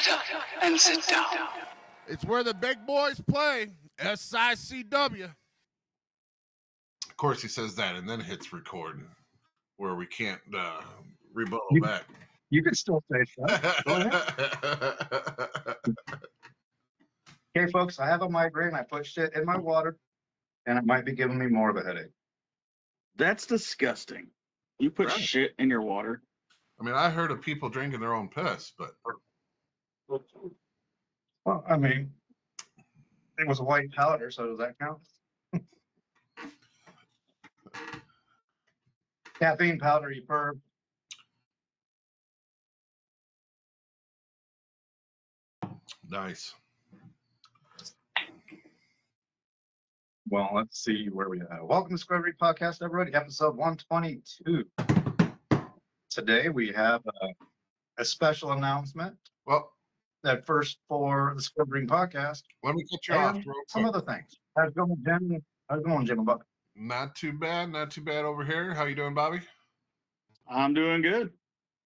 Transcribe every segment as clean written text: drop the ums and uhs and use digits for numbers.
Shut up and sit down. It's where the big boys play. SICW. Of course, he says that and then hits record, where we can't rebuttal back. You can still say that. Go ahead. Okay, folks, I have a migraine. I put shit in my water, and it might be giving me more of a headache. That's disgusting. You put shit in your water. I mean, I heard of people drinking their own piss, but. Well, I mean, it was a white powder, so does that count? Caffeine powder, you perv. Nice. Well, let's see where we are. Welcome to Square Read Podcast, everybody. Episode 122. Today we have a special announcement. Well, that first for the Square Read Podcast. Let me cut you off. Some other things. How's it going, Jim? How's it going, Jim? Not too bad. Not too bad over here. How you doing, Bobby? I'm doing good.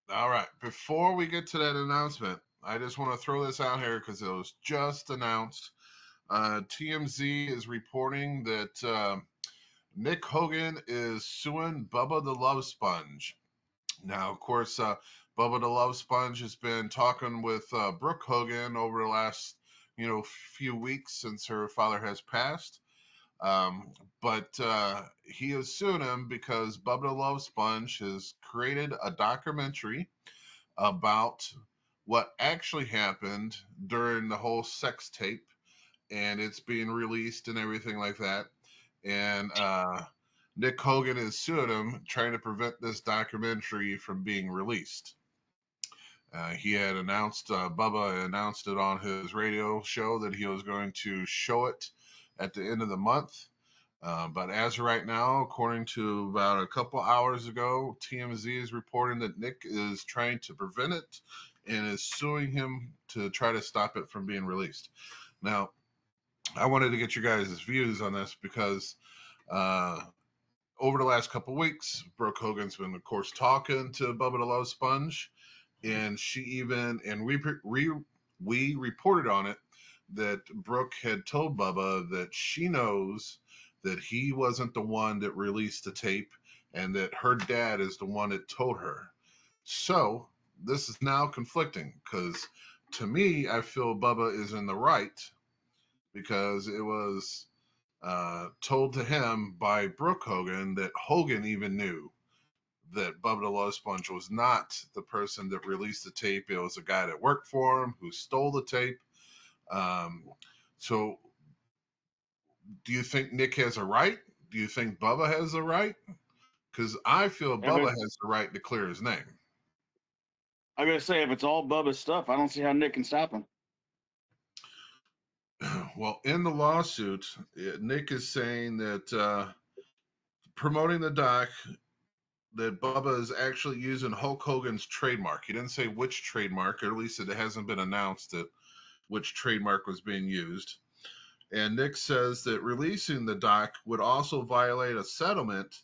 All right. Before we get to that announcement, I just want to throw this out here because it was just announced. TMZ is reporting that Nick Hogan is suing Bubba the Love Sponge. Now, of course, Bubba the Love Sponge has been talking with Brooke Hogan over the last, few weeks since her father has passed. But he is suing him because Bubba the Love Sponge has created a documentary about what actually happened during the whole sex tape, and it's being released and everything like that. And Nick Hogan is suing him, trying to prevent this documentary from being released. He had announced, Bubba announced it on his radio show that he was going to show it at the end of the month. But as of right now, according to about a couple hours ago, TMZ is reporting that Nick is trying to prevent it and is suing him to try to stop it from being released. Now, I wanted to get your guys' views on this because over the last couple of weeks, Brooke Hogan's been, of course, talking to Bubba the Love Sponge, and she even, and we reported on it, that Brooke had told Bubba that she knows that he wasn't the one that released the tape and that her dad is the one that told her. So this is now conflicting because to me, I feel Bubba is in the right because it was told to him by Brooke Hogan that Hogan even knew that Bubba the Love Sponge was not the person that released the tape. It was a guy that worked for him who stole the tape. So do you think Nick has a right? Do you think Bubba has a right? Because I feel Bubba has the right to clear his name. I'm going to say, if it's all Bubba's stuff, I don't see how Nick can stop him. Well, in the lawsuit, Nick is saying that promoting the doc, that Bubba is actually using Hulk Hogan's trademark. He didn't say which trademark, or at least it hasn't been announced that which trademark was being used. And Nick says that releasing the doc would also violate a settlement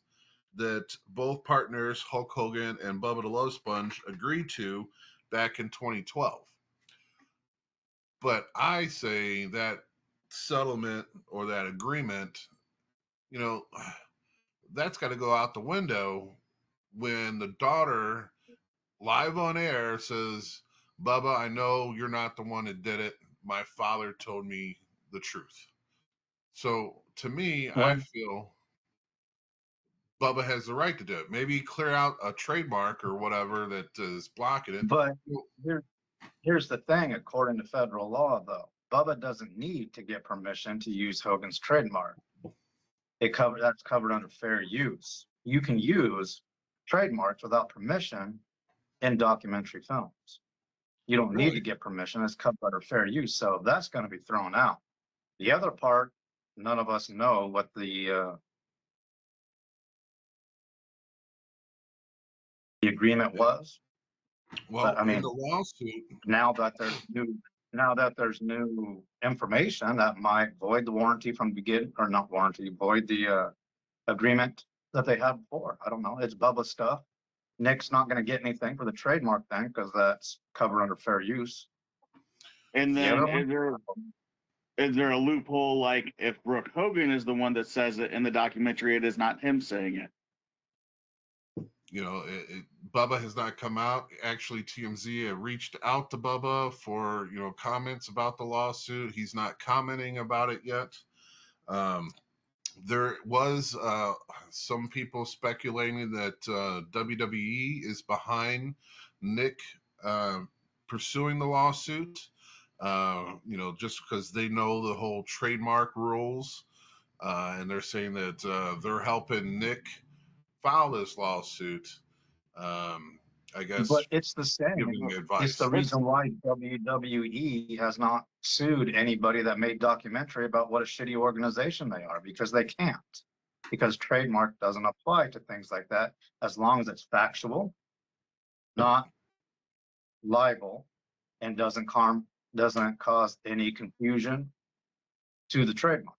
that both partners, Hulk Hogan and Bubba the Love Sponge, agreed to back in 2012. But I say that settlement or that agreement, that's got to go out the window when the daughter live on air says, Bubba, I know you're not the one that did it. My father told me the truth. So to me, I feel Bubba has the right to do it. Maybe clear out a trademark or whatever that is blocking it. But here's the thing, according to federal law, though, Bubba doesn't need to get permission to use Hogan's trademark. That's covered under fair use. You can use trademarks without permission in documentary films. You don't need to get permission. It's covered under fair use. So that's going to be thrown out. The other part, none of us know what the agreement was. Well, but, I mean, in the lawsuit, now that there's new information that might void the warranty from the beginning, or not warranty, void the agreement that they had before. I don't know. It's Bubba stuff. Nick's not going to get anything for the trademark thing because that's covered under fair use. And The then other one, is there a loophole like if Brooke Hogan is the one that says it in the documentary, it is not him saying it? You know, Bubba has not come out. Actually, TMZ have reached out to Bubba for, you know, comments about the lawsuit. He's not commenting about it yet. There was some people speculating that WWE is behind Nick pursuing the lawsuit. You know, just because they know the whole trademark rules, and they're saying that they're helping Nick file this lawsuit. I guess but it's the same. giving It's the advice. reason why WWE has not sued anybody that made documentary about what a shitty organization they are, because they can't. Because trademark doesn't apply to things like that as long as it's factual, not libel, and doesn't cause any confusion to the trademark.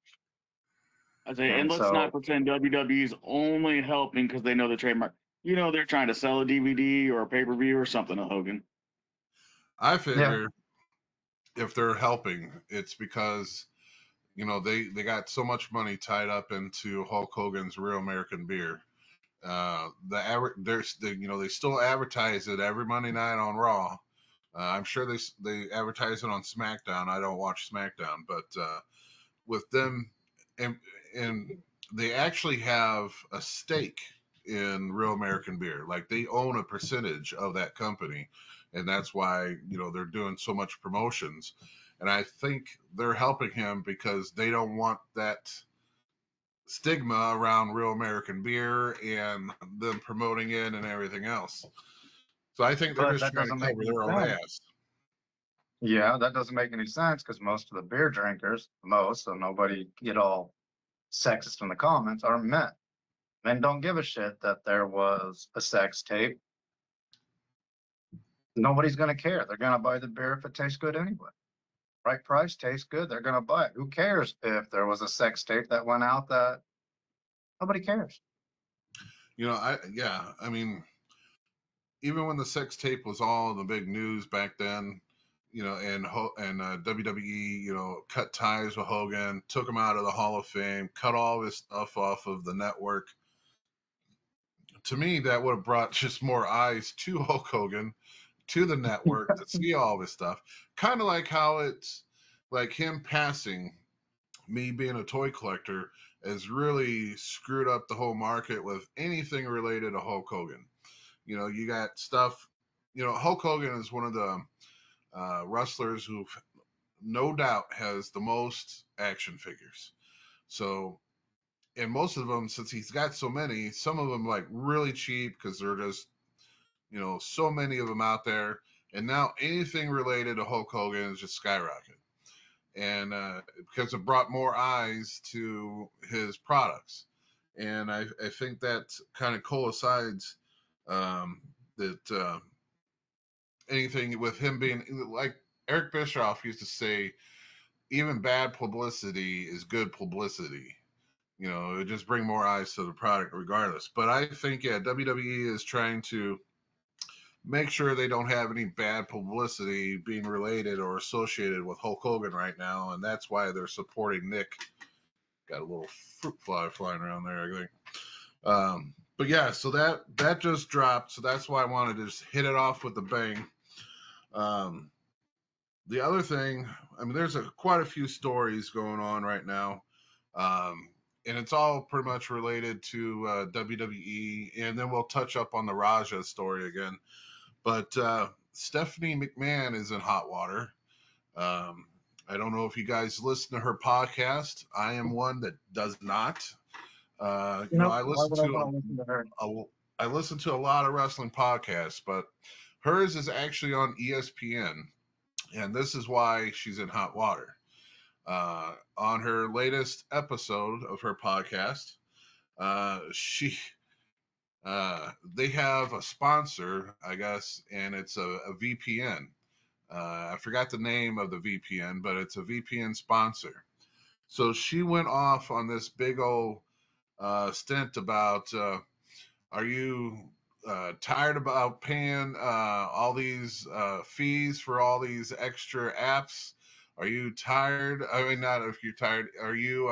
I say, and And let's not so, pretend WWE's only helping because they know the trademark. You know, they're trying to sell a DVD or a pay-per-view or something to Hogan. I figure if they're helping, it's because, you know, they got so much money tied up into Hulk Hogan's Real American Beer. You know, they still advertise it every Monday night on Raw. I'm sure they advertise it on SmackDown. I don't watch SmackDown, but with them, and they actually have a stake in Real American Beer. Like, they own a percentage of that company, and that's why, you know, they're doing so much promotions. And I think they're helping him because they don't want that stigma around Real American Beer and them promoting it and everything else. So I think they're but just that trying to doesn't make cover any their own sense. ass. Yeah, that doesn't make any sense because most of the beer drinkers, so nobody get all sexist in the comments, are men. Men don't give a shit that there was a sex tape. Nobody's going to care. They're going to buy the beer if it tastes good anyway. Right price, tastes good, they're going to buy it. Who cares if there was a sex tape that went out that nobody cares? You know, I mean, even when the sex tape was all in the big news back then, you know, and WWE, you know, cut ties with Hogan, took him out of the Hall of Fame, cut all his stuff off of the network. To me, that would have brought just more eyes to Hulk Hogan, to the network to see all this stuff. Kind of like how it's like him passing, me being a toy collector, has really screwed up the whole market with anything related to Hulk Hogan. You know, you got stuff, you know, Hulk Hogan is one of the wrestlers who no doubt has the most action figures. So, and most of them, since he's got so many, some of them like really cheap because they're just, you know, so many of them out there. And now anything related to Hulk Hogan is just skyrocketing. And because it brought more eyes to his products. And I think that kind of coincides that anything with him being like Eric Bischoff used to say, even bad publicity is good publicity. You know, it just bring more eyes to the product regardless. But I think, yeah, WWE is trying to make sure they don't have any bad publicity being related or associated with Hulk Hogan right now, and that's why they're supporting Nick. Got a little fruit fly flying around there, I think. But yeah, so that just dropped, so that's why I wanted to just hit it off with a bang. The other thing, I mean, there's quite a few stories going on right now, and it's all pretty much related to WWE, and then we'll touch up on the Raja story again. But Stephanie McMahon is in hot water. I don't know if you guys listen to her podcast. I am one that does not. You know, I Why listen would I to want to listen to her? I listen to a lot of wrestling podcasts, but hers is actually on ESPN, and this is why she's in hot water. On her latest episode of her podcast, she they have a sponsor, I guess, and it's a VPN. I forgot the name of the VPN, but it's a VPN sponsor. So she went off on this big old stint about, are you tired about paying all these fees for all these extra apps? Are you tired? I mean, not if you're tired. Are you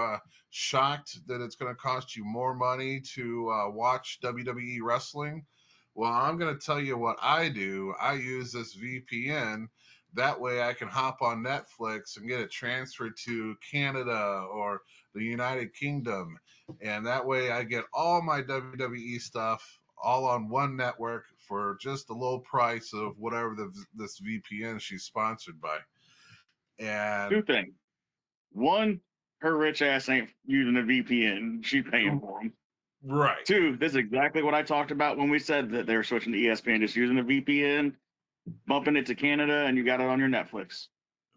shocked that it's going to cost you more money to watch WWE wrestling? Well, I'm going to tell you what I do. I use this VPN. That way I can hop on Netflix and get it transferred to Canada or the United Kingdom. And that way I get all my WWE stuff all on one network for just the low price of whatever this VPN she's sponsored by. And Two things. One, her rich ass ain't using a VPN. She's paying for them. right. Two, this is exactly what I talked about when we said that they were switching to ESPN, just using a VPN, bumping it to Canada, and you got it on your Netflix.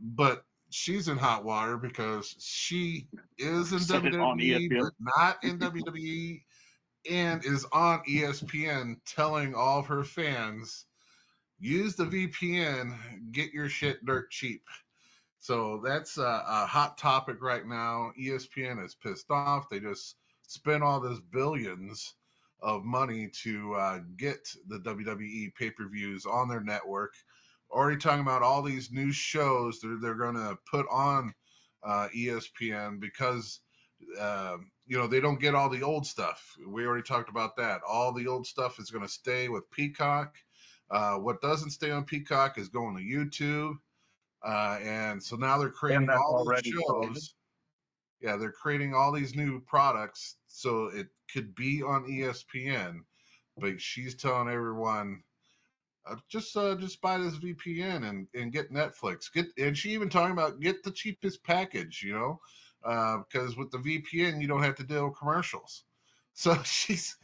But she's in hot water because she is in Set it on WWE, ESPN. but not in WWE, and is on ESPN telling all of her fans, use the VPN, get your shit dirt cheap. So that's a hot topic right now. ESPN is pissed off. They just spent all this billions of money to get the WWE pay-per-views on their network. Already talking about all these new shows they're going to put on ESPN because they don't get all the old stuff. We already talked about that. All the old stuff is going to stay with Peacock. What doesn't stay on Peacock is going to YouTube. And so now they're creating that's all these already sold. shows. Yeah, they're creating all these new products so it could be on ESPN. But she's telling everyone, just buy this VPN and get Netflix. And she even talking about get the cheapest package, because with the VPN you don't have to deal with commercials. So she's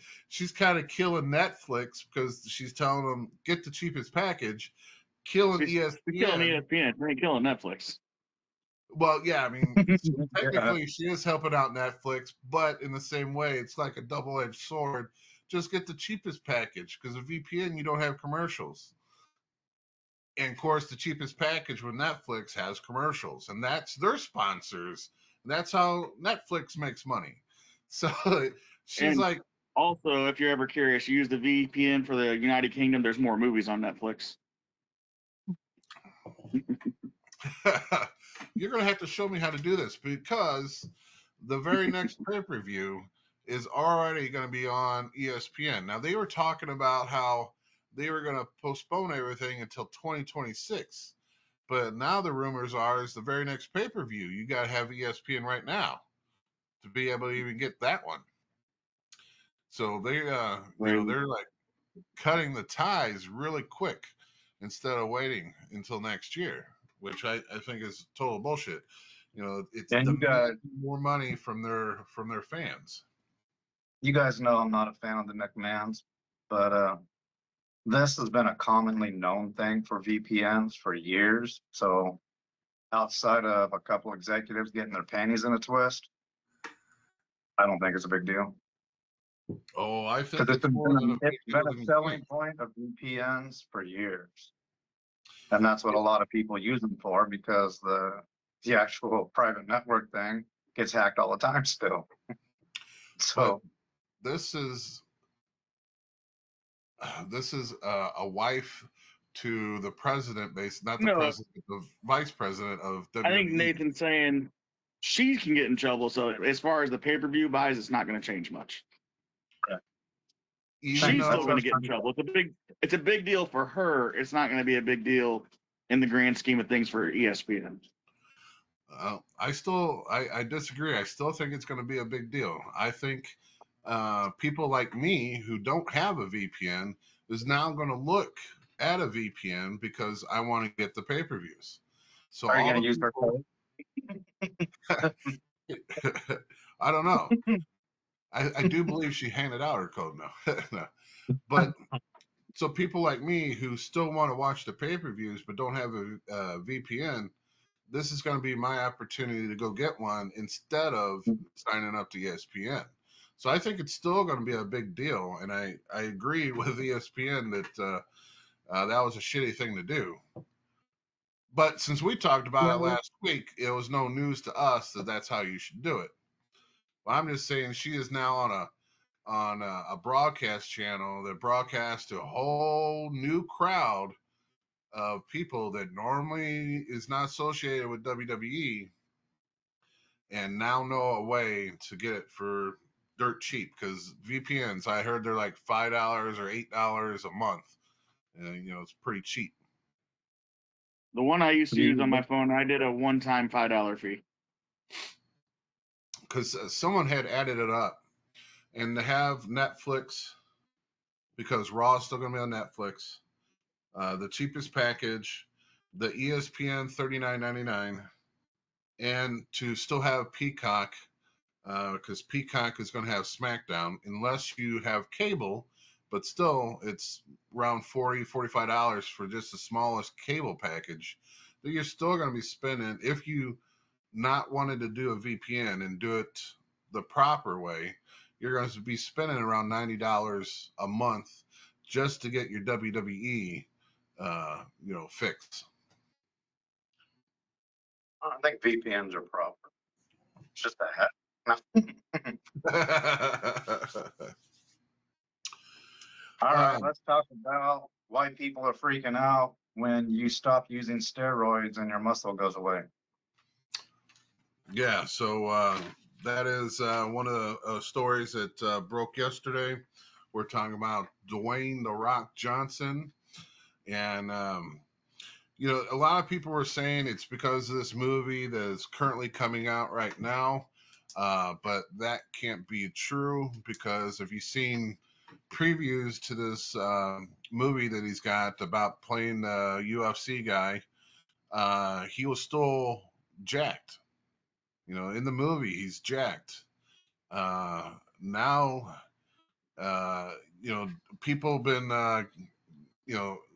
kind of killing Netflix because she's telling them get the cheapest package, killing ESPN. She's killing ESPN. She ain't killing Netflix. Well, yeah, I mean, technically she is helping out Netflix, but in the same way, it's like a double-edged sword. Just get the cheapest package because a VPN, you don't have commercials. And of course, the cheapest package with Netflix has commercials, and that's their sponsors. That's how Netflix makes money. So she's like, also, if you're ever curious, use the VPN for the United Kingdom. There's more movies on Netflix. you're going to have to show me how to do this because the very next pay-per-view is already going to be on ESPN. Now, they were talking about how they were going to postpone everything until 2026. But now the rumors are is the very next pay-per-view, you got to have ESPN right now to be able to even get that one. So they're like cutting the ties really quick instead of waiting until next year, which I think is total bullshit. It's demanding more money from their fans. You guys know I'm not a fan of the Mcmahons, but this has been a commonly known thing for VPNs for years. So outside of a couple executives getting their panties in a twist, I don't think it's a big deal. Oh, I think Because it's been a selling point of VPNs for years. And that's what a lot of people use them for because the actual private network thing gets hacked all the time still. So but this is a wife to the president, not the president, the vice president of WWE. I think Nathan's saying she can get in trouble. So as far as the pay-per-view buys, it's not going to change much. She's still going to get in trouble. It's a big deal for her. It's not going to be a big deal in the grand scheme of things for ESPN. I disagree. I still think it's going to be a big deal. I think people like me who don't have a VPN is now going to look at a VPN because I want to get the pay-per-views. So are you going to use her code? I don't know. I do believe she handed out her code now. No. But so people like me who still want to watch the pay-per-views but don't have a VPN, this is going to be my opportunity to go get one instead of signing up to ESPN. So I think it's still going to be a big deal. And I agree with ESPN that that was a shitty thing to do. But since we talked about it last week, it was no news to us that that's how you should do it. Well, I'm just saying she is now on a on a broadcast channel that broadcasts to a whole new crowd of people that normally is not associated with WWE, and now know a way to get it for dirt cheap. Because VPNs, I heard they're like $5 or $8 a month, and it's pretty cheap. The one I used to use on my phone, I did a one-time $5 fee. Because someone had added it up, and to have Netflix, because Raw is still going to be on Netflix, the cheapest package, the ESPN $39.99, and to still have Peacock, because Peacock is going to have SmackDown, unless you have cable, but still it's around $45 for just the smallest cable package that you're still going to be spending if you not wanted to do a VPN and do it the proper way. You're going to be spending around $90 a month just to get your WWE fixed. I think VPNs are proper. It's just a heck. All right, let's talk about why people are freaking out when you stop using steroids and your muscle goes away. Yeah, so that is one of the stories that broke yesterday. We're talking about Dwayne "The Rock" Johnson, and a lot of people were saying it's because of this movie that is currently coming out right now, but that can't be true, because if you've seen previews to this movie that he's got about playing the UFC guy, he was still jacked. In the movie, he's jacked. Now, people have been,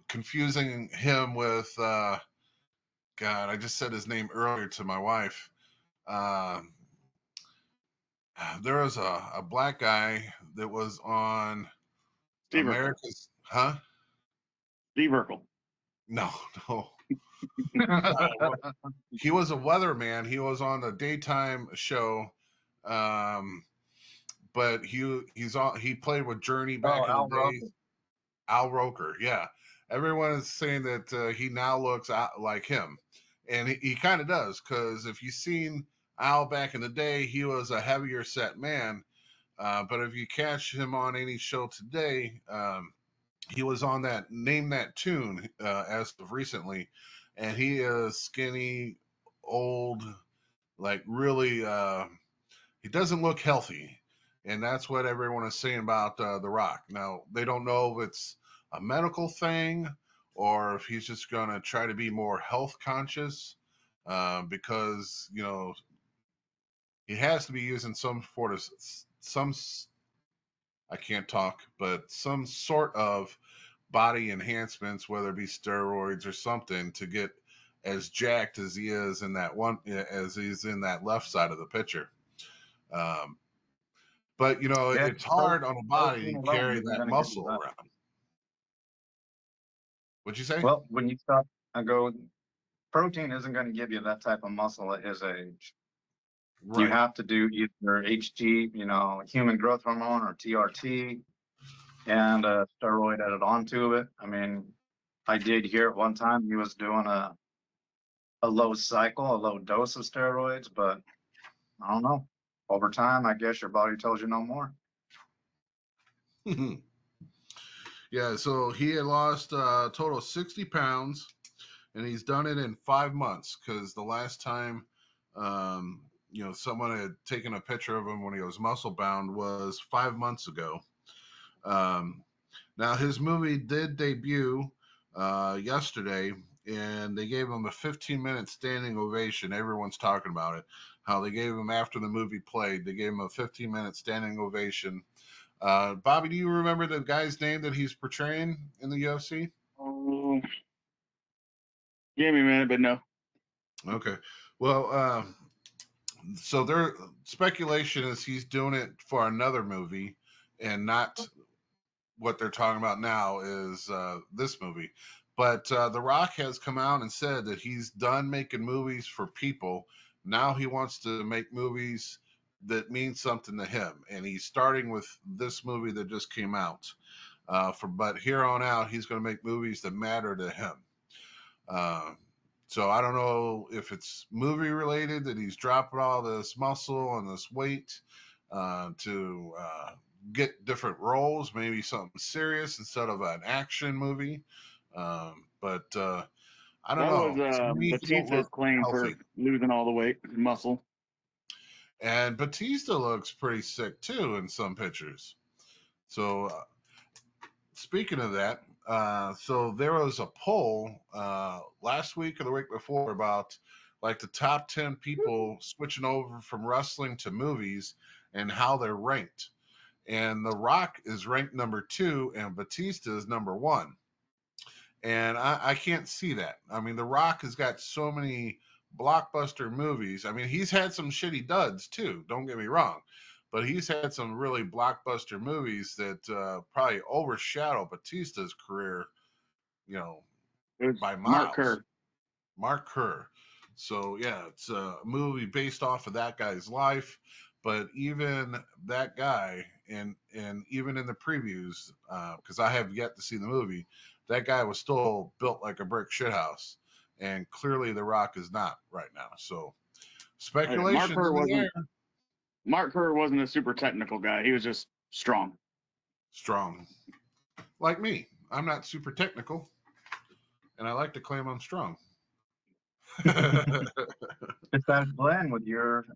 confusing him with, God, I just said his name earlier to my wife. There was a black guy that was on Steve America's, huh? Steve Urkel. No. He was a weatherman. He was on a daytime show, but he played with Journey back in Al the day. Al Roker, yeah. Everyone is saying that he now looks like him, and he kind of does, because if you've seen Al back in the day, he was a heavier set man. But if you catch him on any show today, he was on that Name That Tune as of recently, and he is skinny, old, like really. He doesn't look healthy, and that's what everyone is saying about The Rock. Now they don't know if it's a medical thing or if he's just gonna try to be more health conscious, because he has to be using some sort of I can't talk, but some sort of body enhancements, whether it be steroids or something, to get as jacked as he is in that one, as he's in that left side of the picture. But it's hard on a body to carry that muscle around. What'd you say? Well, when you stop and go, protein isn't going to give you that type of muscle at his age. Right. You have to do either HG, human growth hormone, or TRT, and a steroid added onto it. I mean, I did hear at one time he was doing a low cycle, a low dose of steroids, but I don't know. Over time, I guess your body tells you no more. Yeah, so he had lost a total of 60 pounds, and he's done it in 5 months, because the last time someone had taken a picture of him when he was muscle bound was 5 months ago. Now his movie did debut yesterday, and they gave him a 15-minute standing ovation. Everyone's talking about it, how they gave him, after the movie played, they gave him a 15-minute standing ovation. Bobby, do you remember the guy's name that he's portraying in the UFC? Oh, give me a minute, but no. Okay. Well, so their speculation is he's doing it for another movie, and not what they're talking about now is this movie. But The Rock has come out and said that he's done making movies for people. Now he wants to make movies that means something to him, and he's starting with this movie that just came out. But here on out, he's going to make movies that matter to him. So I don't know if it's movie related that he's dropping all this muscle and this weight to get different roles, maybe something serious instead of an action movie. But I don't That know. was To me, he don't Batista's look claim healthy. for losing all the weight, muscle. And Batista looks pretty sick too in some pictures. So speaking of that, so there was a poll last week or the week before about like the top 10 people switching over from wrestling to movies and how they're ranked. And The Rock is ranked number 2 and Batista is number 1. And I can't see that. I mean, The Rock has got so many blockbuster movies. I mean, he's had some shitty duds too, don't get me wrong. But he's had some really blockbuster movies that probably overshadow Batista's career, you know, It was by miles. Mark Kerr. Mark Kerr. So yeah, it's a movie based off of that guy's life. But even that guy, and even in the previews, because I have yet to see the movie, that guy was still built like a brick shithouse, and clearly The Rock is not right now. So speculation. Mark Kerr wasn't a super technical guy. He was just strong. Strong, like me. I'm not super technical, and I like to claim I'm strong. It's that blend with your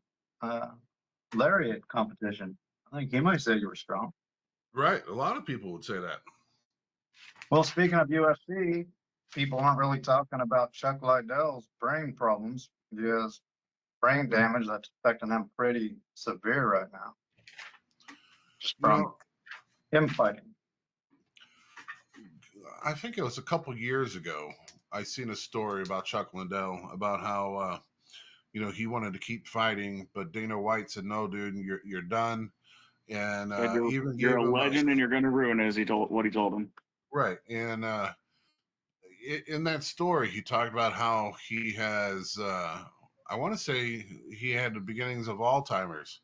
lariat competition. I think he might say you were strong. Right. A lot of people would say that. Well, speaking of UFC, people aren't really talking about Chuck Liddell's brain problems. He has brain damage that's affecting him pretty severe right now. Just from him fighting. I think it was a couple years ago. I seen a story about Chuck Liddell about how he wanted to keep fighting, but Dana White said, "No, dude, you're done." And even you're gave a him legend, and you're going to ruin it, as he told him. Right, and in that story, he talked about how he has. I want to say he had the beginnings of Alzheimer's.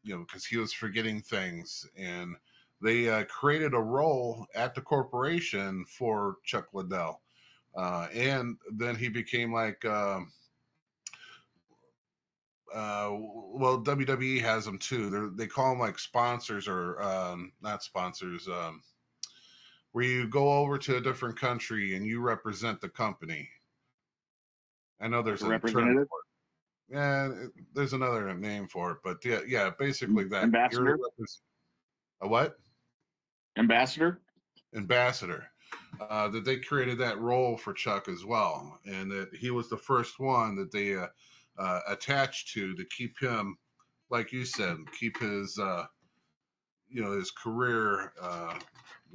Because he was forgetting things, and they created a role at the corporation for Chuck Liddell, and then he became like. Well, WWE has them too. They call them like sponsors or not sponsors. Where you go over to a different country and you represent the company. I know there's Like a term for it. Yeah, there's another name for it, but yeah, basically that. Ambassador. A what? Ambassador. Ambassador. That they created that role for Chuck as well, and that he was the first one that they attached to keep him, like you said, keep his his career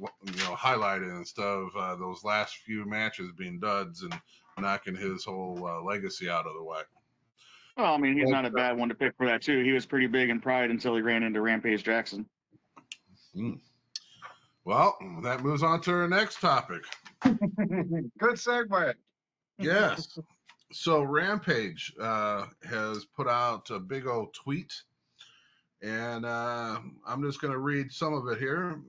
highlighted instead of those last few matches being duds and knocking his whole legacy out of the way. Well, I mean, he's not a bad one to pick for that too. He was pretty big in Pride until he ran into Rampage Jackson. Well, that moves on to our next topic. Good segue. Yes. So Rampage has put out a big old tweet, and I'm just going to read some of it here.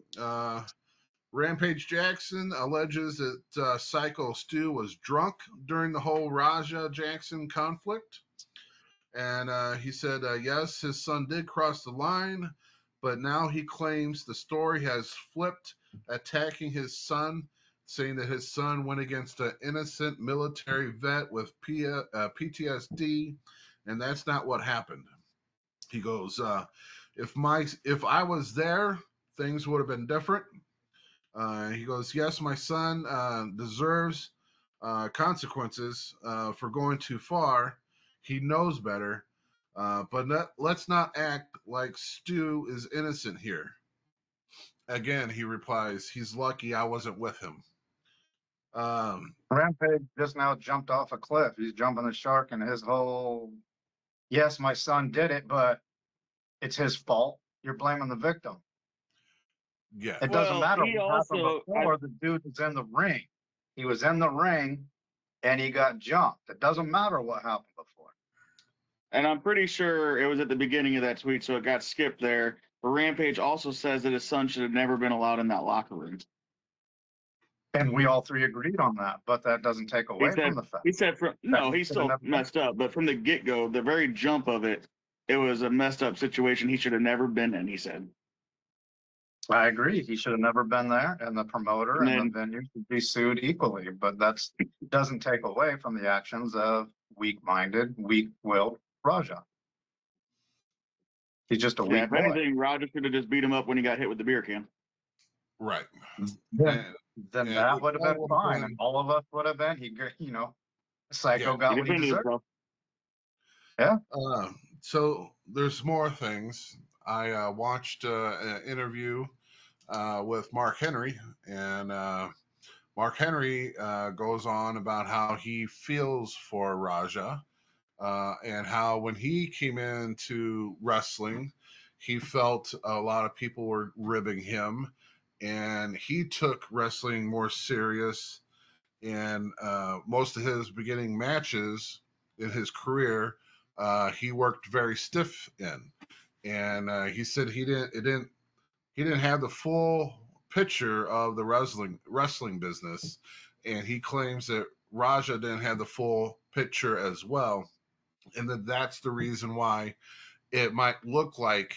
Rampage Jackson alleges that Psycho Stu was drunk during the whole Raja Jackson conflict. And he said, yes, his son did cross the line, but now he claims the story has flipped, attacking his son, saying that his son went against an innocent military vet with PTSD, and that's not what happened. He goes, if I was there, things would have been different. He goes, yes, my son deserves consequences for going too far. He knows better, but let's not act like Stu is innocent here. Again, he replies, he's lucky I wasn't with him. Rampage just now jumped off a cliff. He's jumping the shark, and his whole, yes, my son did it, but it's his fault. You're blaming the victim. Yeah. It doesn't matter what happened before. The dude was in the ring. He was in the ring, and he got jumped. It doesn't matter what happened before. And I'm pretty sure it was at the beginning of that tweet, so it got skipped there. But Rampage also says that his son should have never been allowed in that locker room. And we all three agreed on that, but that doesn't take away from the fact. He said, no, he he's should have still never been. messed up, but from the get go, the very jump of it, it was a messed up situation he should have never been in, he said. I agree. He should have never been there, and the promoter And and then- the venue should be sued equally. But that doesn't take away from the actions of weak-minded, weak-willed Raja. He's just a Yeah, weak if boy. anything, Roger should have just beat him up when he got hit with the beer can. Right. Then, And that would have been all fine, been- and all of us would have been. Psycho got He what he defended deserved. himself. So there's more things. I watched an interview with Mark Henry, and Mark Henry goes on about how he feels for Raja, and how when he came into wrestling, he felt a lot of people were ribbing him, and he took wrestling more serious. And most of his beginning matches in his career, he worked very stiff in, and he said he didn't have the full picture of the wrestling business, and he claims that Raja didn't have the full picture as well, and that's the reason why it might look like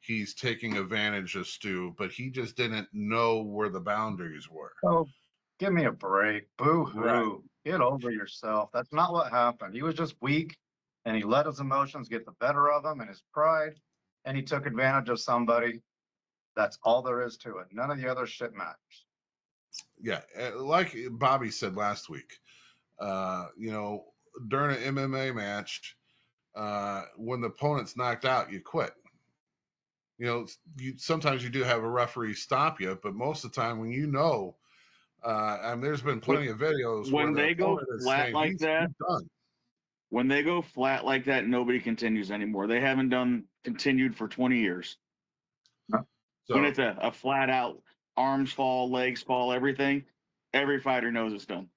he's taking advantage of Stu, but he just didn't know where the boundaries were. Oh, give me a break. Boo-hoo. Right. Get over yourself. That's not what happened. He was just weak, and he let his emotions get the better of him and his pride, and he took advantage of somebody. That's all there is to it. None of the other shit matters. Yeah, like Bobby said last week, during an MMA match, when the opponent's knocked out, you quit. Sometimes you do have a referee stop you, but most of the time when and there's been plenty of videos when where they go flat like he's that, done. when they go flat like that, nobody continues anymore. They haven't continued for 20 years. So When it's a flat out arms fall, legs fall, everything, every fighter knows it's done.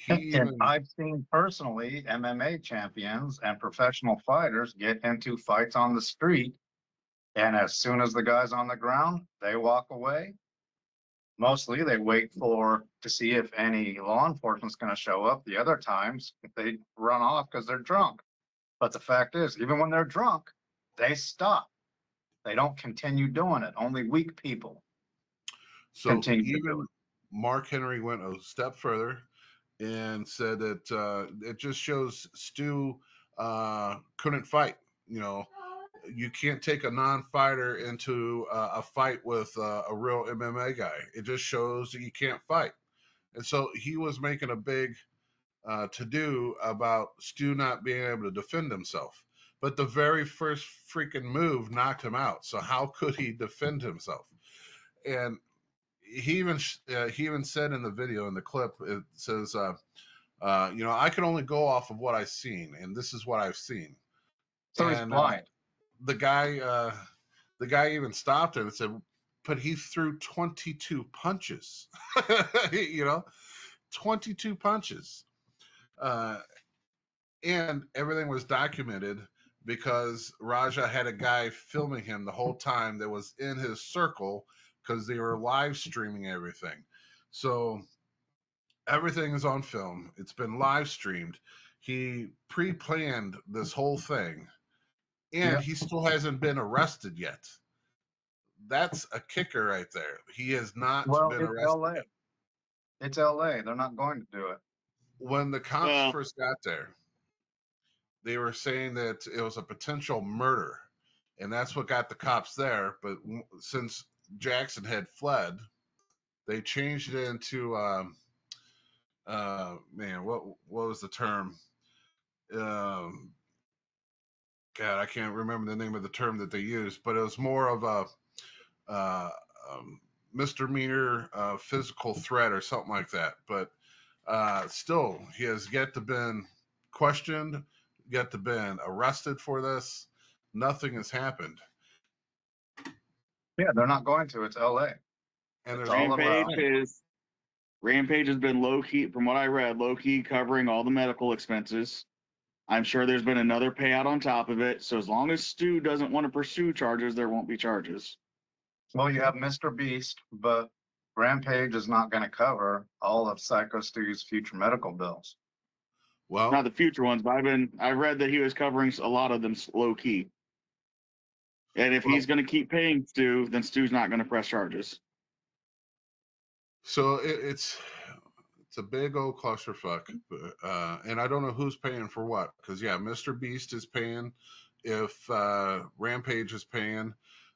And I've seen personally MMA champions and professional fighters get into fights on the street, and as soon as the guy's on the ground, they walk away. Mostly they wait to see if any law enforcement's going to show up. The other times they run off because they're drunk. But the fact is, even when they're drunk, they stop. They don't continue doing it. Only weak people continue to do it. Mark Henry went a step further and said that it just shows Stu couldn't fight. You can't take a non-fighter into a fight with a real MMA guy. It just shows that you can't fight. And so he was making a big to-do about Stu not being able to defend himself. But the very first freaking move knocked him out. So how could he defend himself? And he even said in the video, in the clip, it says, I can only go off of what I've seen, and this is what I've seen. So he's blind. The guy even stopped him and said, but he threw 22 punches, 22 punches. And everything was documented because Raja had a guy filming him the whole time that was in his circle because they were live streaming everything. So everything is on film. It's been live streamed. He pre-planned this whole thing, and he still hasn't been arrested yet. That's a kicker right there. He has not been arrested. LA. It's LA. They're not going to do it. When the cops first got there, they were saying that it was a potential murder, and that's what got the cops there. But since Jackson had fled, they changed it into what was the term? God, I can't remember the name of the term that they used, but it was more of a misdemeanor physical threat or something like that. But still, he has yet to been questioned, yet to been arrested for this. Nothing has happened. Yeah, they're not going to. It's LA. And there's Rampage has been low key, from what I read, low key covering all the medical expenses. I'm sure there's been another payout on top of it. So as long as Stu doesn't want to pursue charges, there won't be charges. Well, you have Mr. Beast, but Rampage is not going to cover all of Psycho Stu's future medical bills. Well, Not the future ones, but I read that he was covering a lot of them low key. And if he's going to keep paying Stu, then Stu's not going to press charges. so it's a big old clusterfuck, and I don't know who's paying for what. Because yeah, Mr. Beast is paying. If Rampage is paying,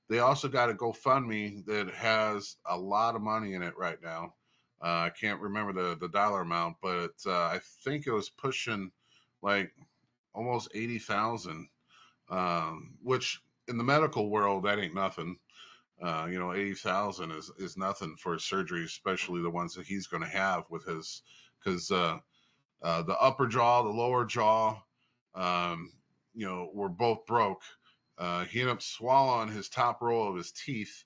they also got a GoFundMe that has a lot of money in it right now. I can't remember the dollar amount, but I think it was pushing like almost 80,000, which in the medical world that ain't nothing. 80,000 is nothing for surgery, especially the ones that he's going to have with his, because the upper jaw, the lower jaw, were both broke. He ended up swallowing his top row of his teeth,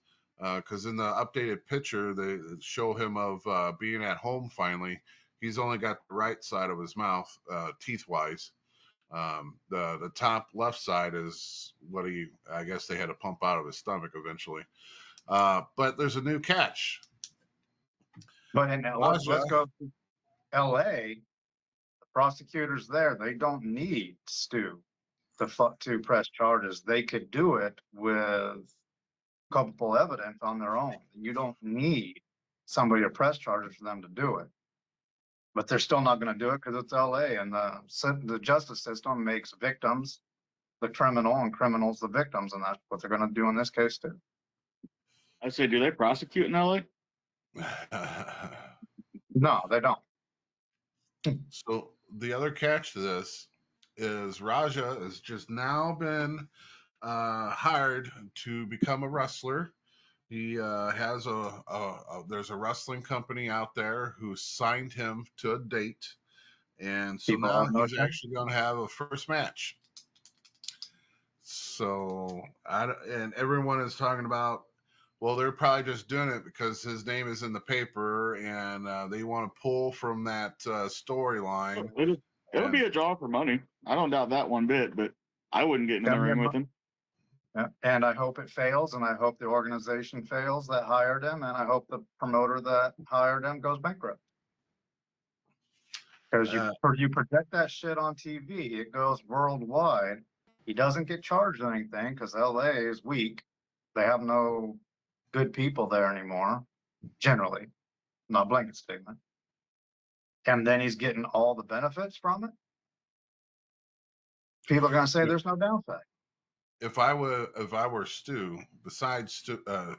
because in the updated picture they show him of being at home finally. He's only got the right side of his mouth, teeth wise. The top left side is what I guess they had to pump out of his stomach eventually. But there's a new catch. But let's go to L.A. The prosecutors there, they don't need Stu to press charges. They could do it with culpable evidence on their own. You don't need somebody to press charges for them to do it. But they're still not going to do it because it's L.A. and the justice system makes victims the criminal and criminals the victims, and that's what they're going to do in this case too. I say, do they prosecute in LA? No, they don't. So the other catch to this is Raja has just now been hired to become a wrestler. He has there's a wrestling company out there who signed him to a date, and so People now have no he's chance. actually going to have a first match. So and everyone is talking about, well, they're probably just doing it because his name is in the paper, and they want to pull from that storyline. It'll be a draw for money. I don't doubt that one bit, but I wouldn't get in the ring with him. Yeah. And I hope it fails, and I hope the organization fails that hired him, and I hope the promoter that hired him goes bankrupt. Because you project that shit on TV, it goes worldwide. He doesn't get charged anything because LA is weak. They have no good people there anymore, generally, not blanket statement. And then he's getting all the benefits from it. People are going to say there's no downside. If I were Stu, besides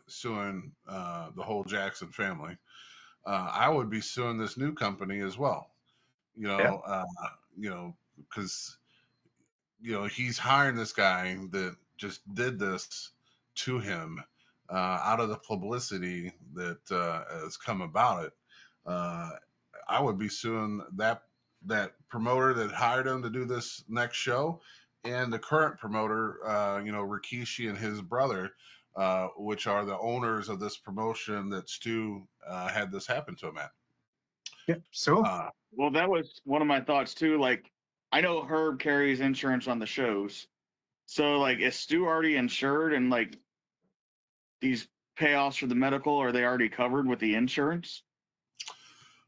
suing the whole Jackson family, I would be suing this new company as well. Because he's hiring this guy that just did this to him out of the publicity that has come about it. I would be suing that promoter that hired him to do this next show, and the current promoter, Rikishi and his brother, which are the owners of this promotion that Stu had this happen to him at. Yeah, so well, that was one of my thoughts too. Like, I know Herb carries insurance on the shows, so like, is Stu already insured, and like these payoffs for the medical, are they already covered with the insurance?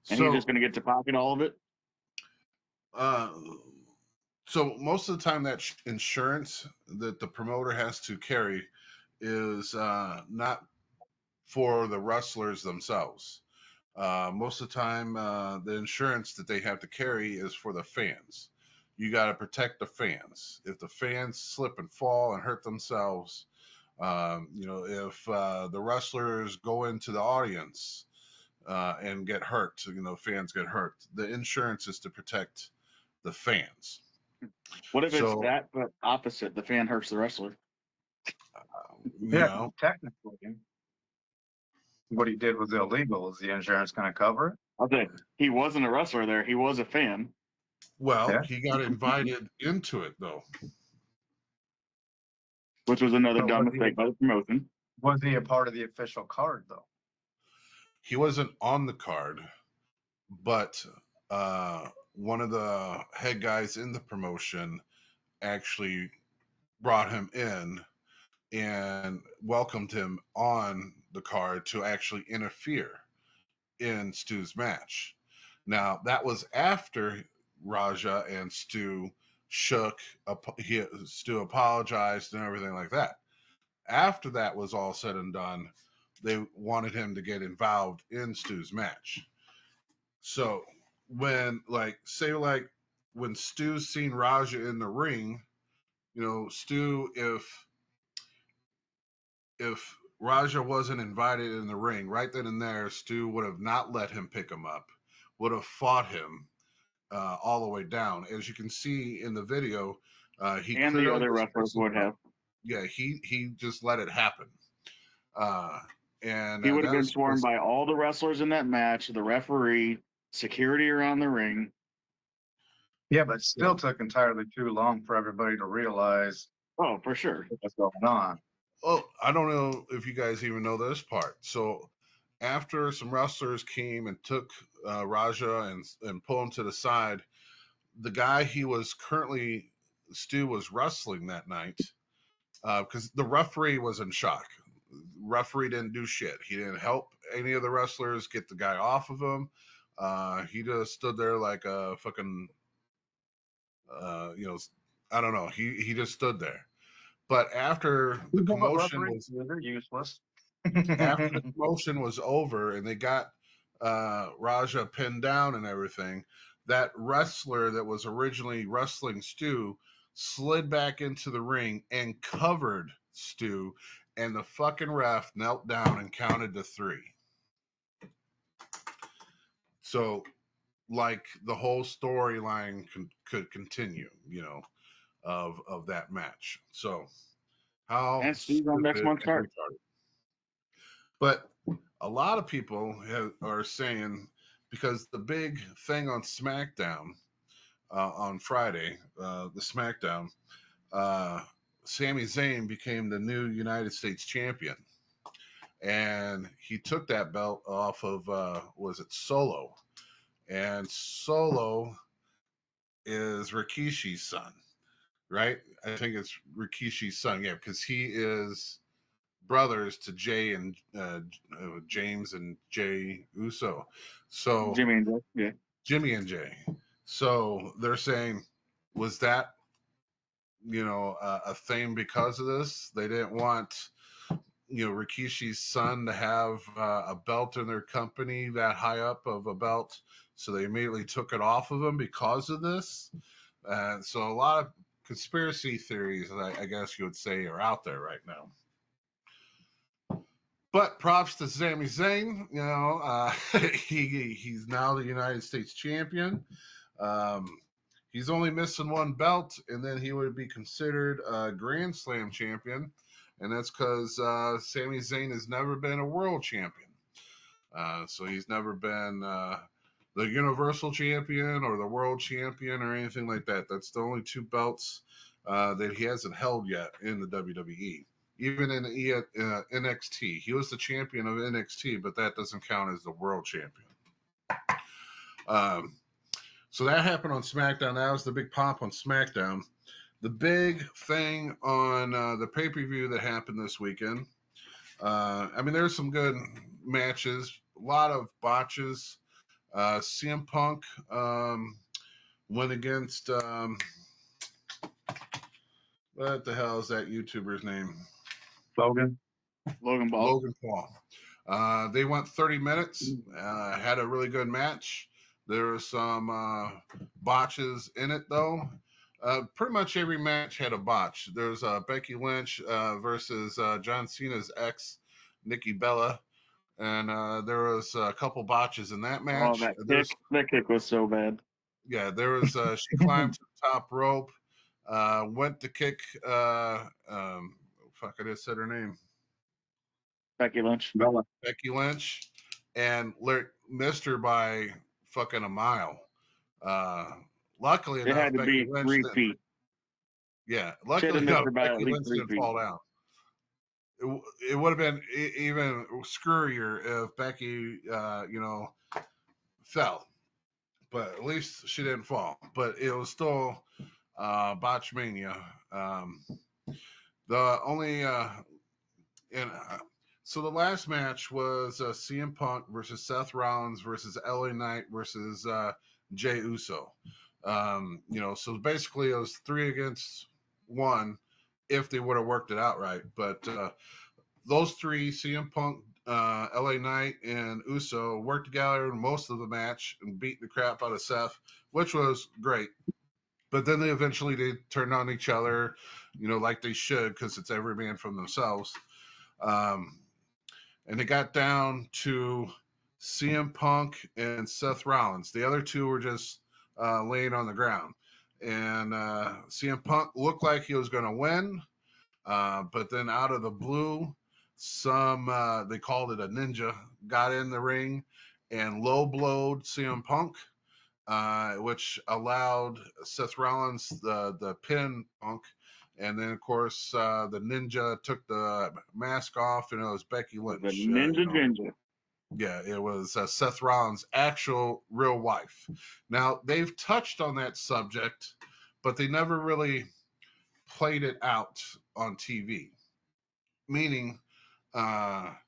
And he's just going to get to pocket all of it? So most of the time that insurance that the promoter has to carry is not for the wrestlers themselves. Most of the time, the insurance that they have to carry is for the fans. You got to protect the fans. If the fans slip and fall and hurt themselves, if the wrestlers go into the audience and get hurt, fans get hurt, the insurance is to protect the fans. What if it's that, but opposite? The fan hurts the wrestler. Technically, what he did was illegal. Is the insurance going to cover it? I'll say he wasn't a wrestler there. He was a fan. Well, he got invited into it, though. Which was another dumb mistake by the promotion. Was he a part of the official card, though? He wasn't on the card, but one of the head guys in the promotion actually brought him in and welcomed him on the card to actually interfere in Stu's match. Now, that was after Raja and Stu shook, Stu apologized and everything like that. After that was all said and done, they wanted him to get involved in Stu's match. So when when Stu's seen Raja in the ring, Stu, if Raja wasn't invited in the ring right then and there, Stu would have not let him pick him up, would have fought him all the way down. As you can see in the video, he and the other wrestlers would have. Yeah, he just let it happen. And he would have been was sworn by all the wrestlers in that match, the referee, security around the ring. Yeah, but still took entirely too long for everybody to realize. Oh, for sure. What's going on. Oh, I don't know if you guys even know this part. So after some wrestlers came and took Raja and pulled him to the side, the guy Stu was wrestling that night, because the referee was in shock. Referee didn't do shit. He didn't help any of the wrestlers get the guy off of him. He just stood there like a fucking, I don't know. He just stood there. But after the commotion was, they're useless. after the commotion was over and they got Raja pinned down and everything, that wrestler that was originally wrestling Stu slid back into the ring and covered Stu, and the fucking ref knelt down and counted to 3. So, like, the whole storyline could continue, of that match. So, how And Stu's on next month's card. But a lot of people are saying, because the big thing on SmackDown on Friday, the SmackDown, Sami Zayn became the new United States champion. And he took that belt off of, was it Solo? And Solo is Rikishi's son, right? I think it's Rikishi's son, yeah, because he is brothers to Jay and James and Jay Uso. So Jimmy and Jay, yeah. Jimmy and Jay. So they're saying, was that a thing because of this? They didn't want Rikishi's son to have a belt in their company that high up of a belt, so they immediately took it off of him because of this. And so a lot of conspiracy theories, I guess you would say, are out there right now. But props to Sami Zayn. He's now the United States champion. He's only missing one belt, and then he would be considered a Grand Slam champion. And that's because Sami Zayn has never been a world champion. So he's never been the Universal Champion or the World Champion or anything like that. That's the only 2 belts that he hasn't held yet in the WWE. Even in NXT. He was the champion of NXT, but that doesn't count as the world champion. So that happened on SmackDown. That was the big pop on SmackDown. The big thing on the pay-per-view that happened this weekend, there's some good matches, a lot of botches. CM Punk went against, what the hell is that YouTuber's name? Logan Paul. Logan Paul. They went 30 minutes, had a really good match. There were some botches in it, though. Pretty much every match had a botch. There's Becky Lynch versus John Cena's ex, Nikki Bella. And there was a couple botches in that match. Oh, that kick was so bad. Yeah, there was, she climbed to the top rope, went to kick, fuck, I just said her name. Becky Lynch. Becky Lynch, and missed her by fucking a mile. Luckily enough, it had to Becky be Lynch 3 feet. Yeah, luckily enough, Becky Lynch didn't feet. fall down. It would have been even screwier if Becky, fell. but at least she didn't fall. But it was still botchmania. The only so the last match was CM Punk versus Seth Rollins versus LA Knight versus Jey Uso. So basically it was 3 against 1 if they would have worked it out right. But those 3, CM Punk, LA Knight, and Uso, worked together most of the match and beat the crap out of Seth, which was great. But then they turned on each other, like they should, because it's every man from themselves. And it got down to CM Punk and Seth Rollins. The other 2 were just laying on the ground. And CM Punk looked like he was going to win, but then out of the blue, they called it a ninja, got in the ring and low-blowed CM Punk, which allowed Seth Rollins the pin Punk. And then, of course, the ninja took the mask off, and it was Becky Lynch. The ninja. Yeah, it was Seth Rollins' actual real wife. Now, they've touched on that subject, but they never really played it out on TV. Meaning, there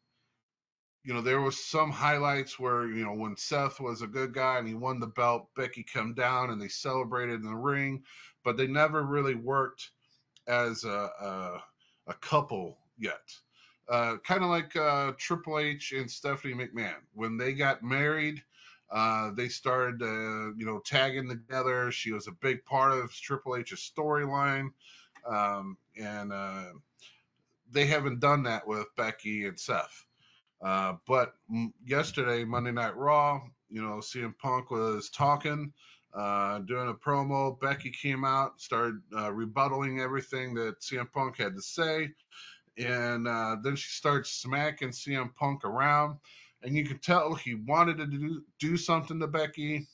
was some highlights where, when Seth was a good guy and he won the belt, Becky come down and they celebrated in the ring, but they never really worked as a couple yet. Kind of like Triple H and Stephanie McMahon. When they got married, they started, tagging together. She was a big part of Triple H's storyline. And they haven't done that with Becky and Seth. But yesterday, Monday Night Raw, CM Punk was talking, doing a promo. Becky came out, started rebuttaling everything that CM Punk had to say. And then she started smacking CM Punk around. And you could tell he wanted to do something to Becky,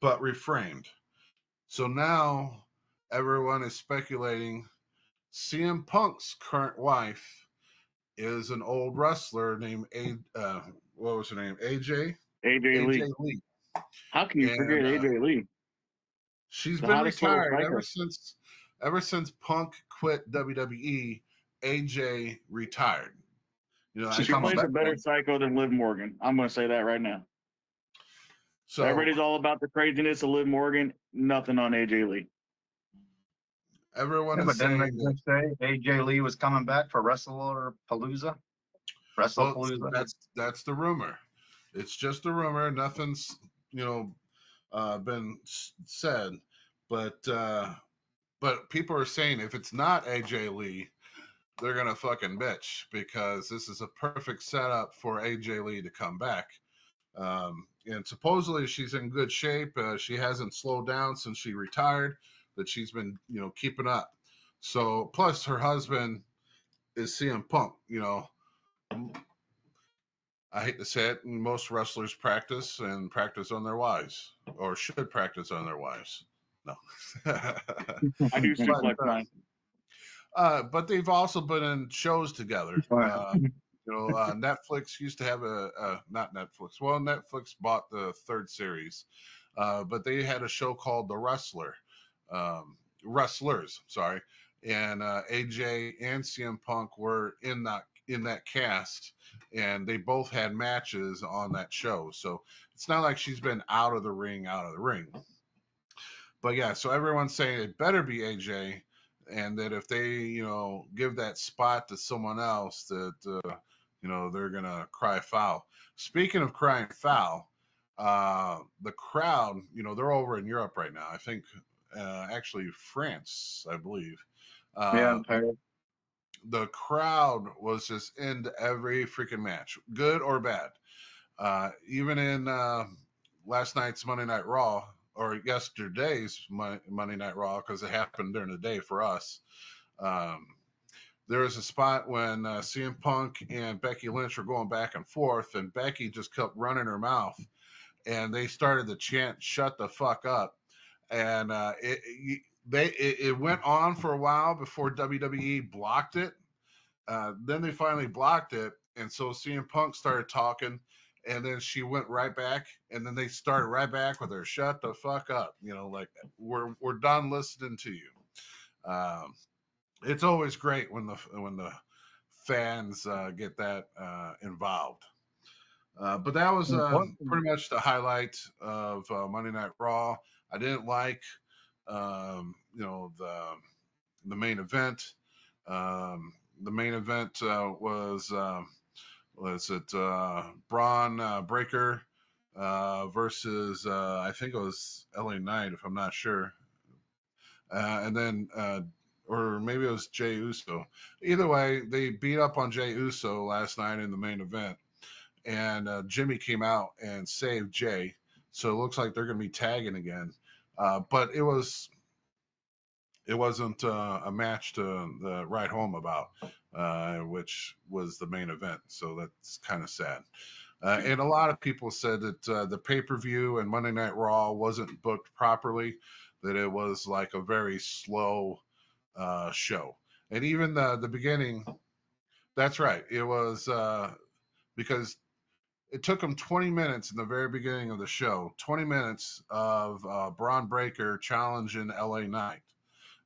but refrained. So now everyone is speculating CM Punk's current wife is an old wrestler named what was her name? AJ Lee. How can you forget AJ Lee? She's been retired ever since Punk quit WWE. AJ retired. She plays a better psycho than Liv Morgan. I'm going to say that right now. So everybody's all about the craziness of Liv Morgan. Nothing on AJ Lee. Everyone is saying that AJ Lee was coming back for WrestlePalooza. That's the rumor. It's just a rumor. Nothing's been said, but people are saying if it's not AJ Lee, they're gonna fucking bitch, because this is a perfect setup for AJ Lee to come back. And supposedly she's in good shape. She hasn't slowed down since she retired. That she's been, keeping up. So plus her husband is CM Punk. I hate to say it, most wrestlers practice on their wives, or should practice on their wives. No. I do suplex mine. But they've also been in shows together. Netflix used to have not Netflix. Well, Netflix bought the 3rd series, but they had a show called The Wrestlers, sorry. And AJ and CM Punk were in that cast, and they both had matches on that show. So it's not like she's been out of the ring. But yeah, so everyone's saying it better be AJ, and that if they, give that spot to someone else, that, they're going to cry foul. Speaking of crying foul, the crowd, they're over in Europe right now. I think, actually France, I believe. The crowd was just into every freaking match, good or bad. Even in last night's Monday Night Raw, or yesterday's Monday Night Raw, because it happened during the day for us. There was a spot when CM Punk and Becky Lynch were going back and forth, and Becky just kept running her mouth, and they started to chant, "Shut the fuck up." And it went on for a while before WWE blocked it. Then they finally blocked it, and so CM Punk started talking, and then she went right back, and then they started right back with her. Shut the fuck up, like we're done listening to you. Um, it's always great when the fans get that involved. But that was pretty much the highlight of Monday Night Raw. I didn't like, the main event. The main event was it Braun Breaker versus I think it was LA Knight, if I'm not sure, and then or maybe it was Jey Uso. Either way, they beat up on Jey Uso last night in the main event, and Jimmy came out and saved Jey. So it looks like they're going to be tagging again. But it wasn't a match to write home about, which was the main event. So that's kind of sad. And a lot of people said that the pay-per-view and Monday Night Raw wasn't booked properly, that it was like a very slow show. And even the beginning, that's right. It was because it took them 20 minutes in the very beginning of the show, 20 minutes of Braun Breaker challenging LA Knight.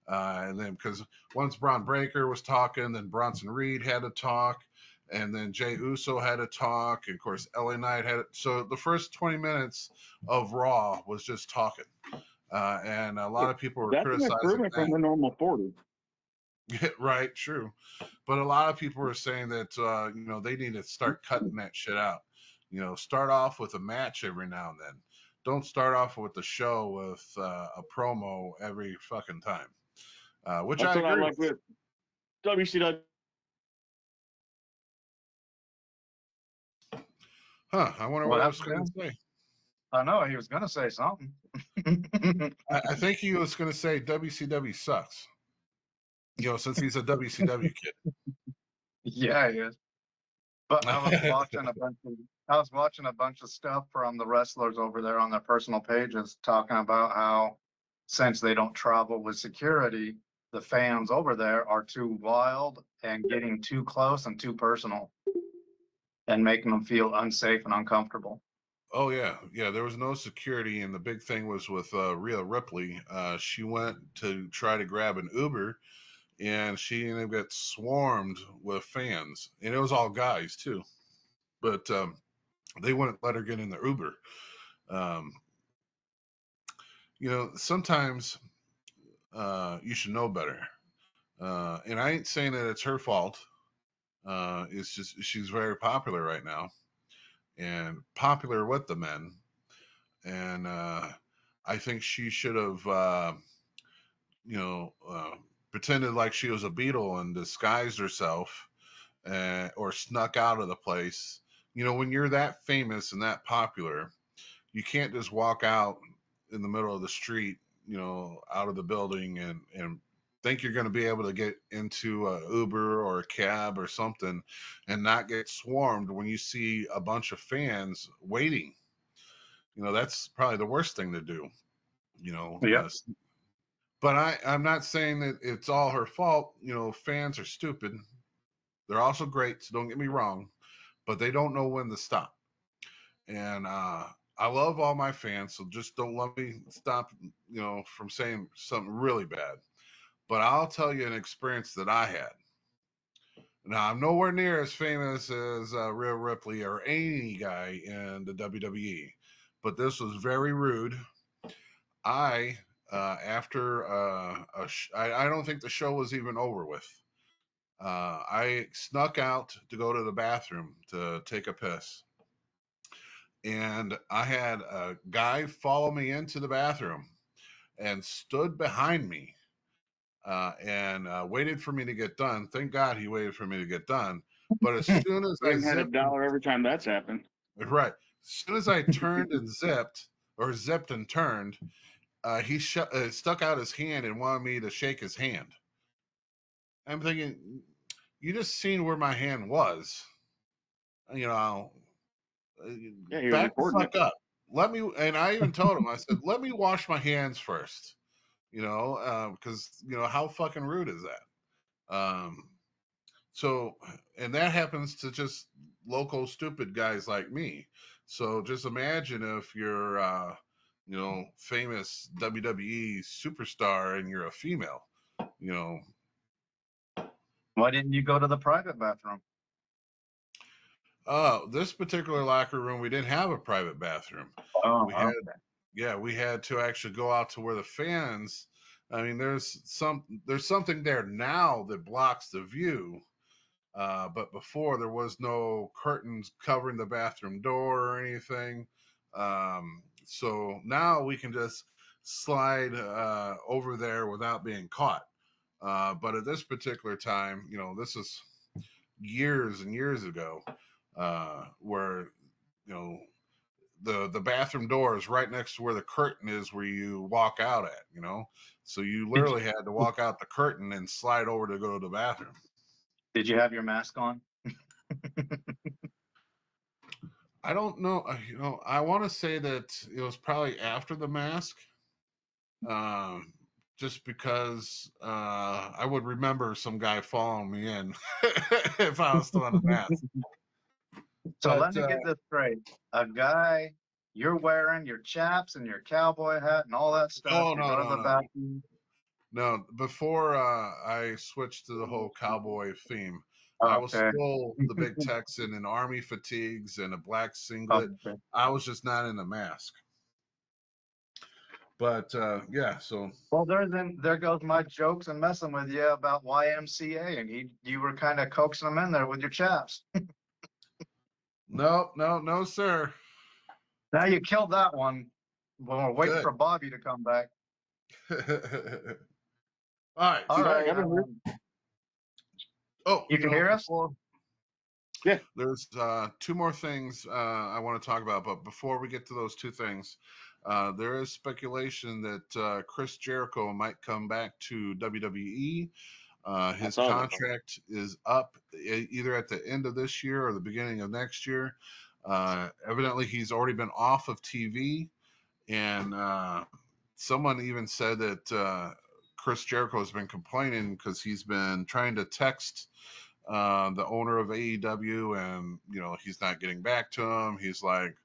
And then because once Braun Breaker was talking, then Bronson Reed had to talk, and then Jey Uso had to talk, and of course LA Knight had it. So the first 20 minutes of Raw was just talking, and a lot of people were That's an criticizing improvement from the normal 40. Right, true. But a lot of people were saying that they need to start cutting that shit out. Start off with a match every now and then. Don't start off with the show with a promo every fucking time. Which That's I what I agree like with. with WCW. Huh? I wonder what I was going to say. I know he was going to say something. I think he was going to say WCW sucks. Since he's a WCW kid. Yeah, he is. But I was watching a bunch of stuff from the wrestlers over there on their personal pages talking about how since they don't travel with security, the fans over there are too wild and getting too close and too personal and making them feel unsafe and uncomfortable. Oh yeah. There was no security, and the big thing was with Rhea Ripley. She went to try to grab an Uber, and she ended up get swarmed with fans, and it was all guys too. But they wouldn't let her get in the Uber. Um, sometimes you should know better. And I ain't saying that it's her fault. It's just she's very popular right now, and popular with the men. And I think she should have, pretended like she was a beetle and disguised herself, or snuck out of the place. When you're that famous and that popular, you can't just walk out in the middle of the street, out of the building and think you're going to be able to get into a Uber or a cab or something and not get swarmed when you see a bunch of fans waiting. That's probably the worst thing to do, Yep. but I'm not saying that it's all her fault. Fans are stupid. They're also great, so don't get me wrong, but they don't know when to stop. And I love all my fans, so just don't let me stop, from saying something really bad. But I'll tell you an experience that I had. Now, I'm nowhere near as famous as Rhea Ripley or any guy in the WWE, but this was very rude. I, after I don't think the show was even over with. I snuck out to go to the bathroom to take a piss. And I had a guy follow me into the bathroom and stood behind me and waited for me to get done. Thank God he waited for me to get done. But as soon as I Jim had $1 every time that's happened. right, as soon as I turned and zipped and turned, he stuck out his hand and wanted me to shake his hand. I'm thinking, you just seen where my hand was. Yeah, he was Back the recording fuck it. up. Let me, and I even told him, I said, let me wash my hands first. Because how fucking rude is that? So, and that happens to just local stupid guys like me. So just imagine if you're, famous WWE superstar and you're a female. You know, Why didn't you go to the private bathroom? this particular locker room, we didn't have a private bathroom. Oh, We had, okay. yeah, we had to actually go out to where the fans. I mean, there's something there now that blocks the view. But before there was no curtains covering the bathroom door or anything. So now we can just slide over there without being caught. But at this particular time, this is years and years ago, where you know the bathroom door is right next to where the curtain is where you walk out at. So you Did literally had to walk out the curtain and slide over to go to the bathroom. Did you have your mask on? I don't know. I want to say that it was probably after the mask, um, just because I would remember some guy following me in if I was still in the mask. So let But me get this straight. A guy, you're wearing your chaps and your cowboy hat and all that stuff. oh You no go to no the no bathroom. no! Before I switched to the whole cowboy theme, I was Okay. still the Big Texan in army fatigues and a black singlet. Okay. I was just not in the mask. But yeah, so Well, there goes my jokes and messing with you about YMCA, and you were kind of coaxing them in there with your chaps. no, sir. Now you killed that one. Well, we're waiting Good. for Bobby to come back. All right. All So, right. You can hear us? Yeah. There's two more things I want to talk about, but before we get to those two things, there is speculation that Chris Jericho might come back to WWE. His saw that. contract is up either at the end of this year or the beginning of next year. Evidently, he's already been off of TV, and someone even said that Chris Jericho has been complaining because he's been trying to text the owner of AEW, and he's not getting back to him. He's like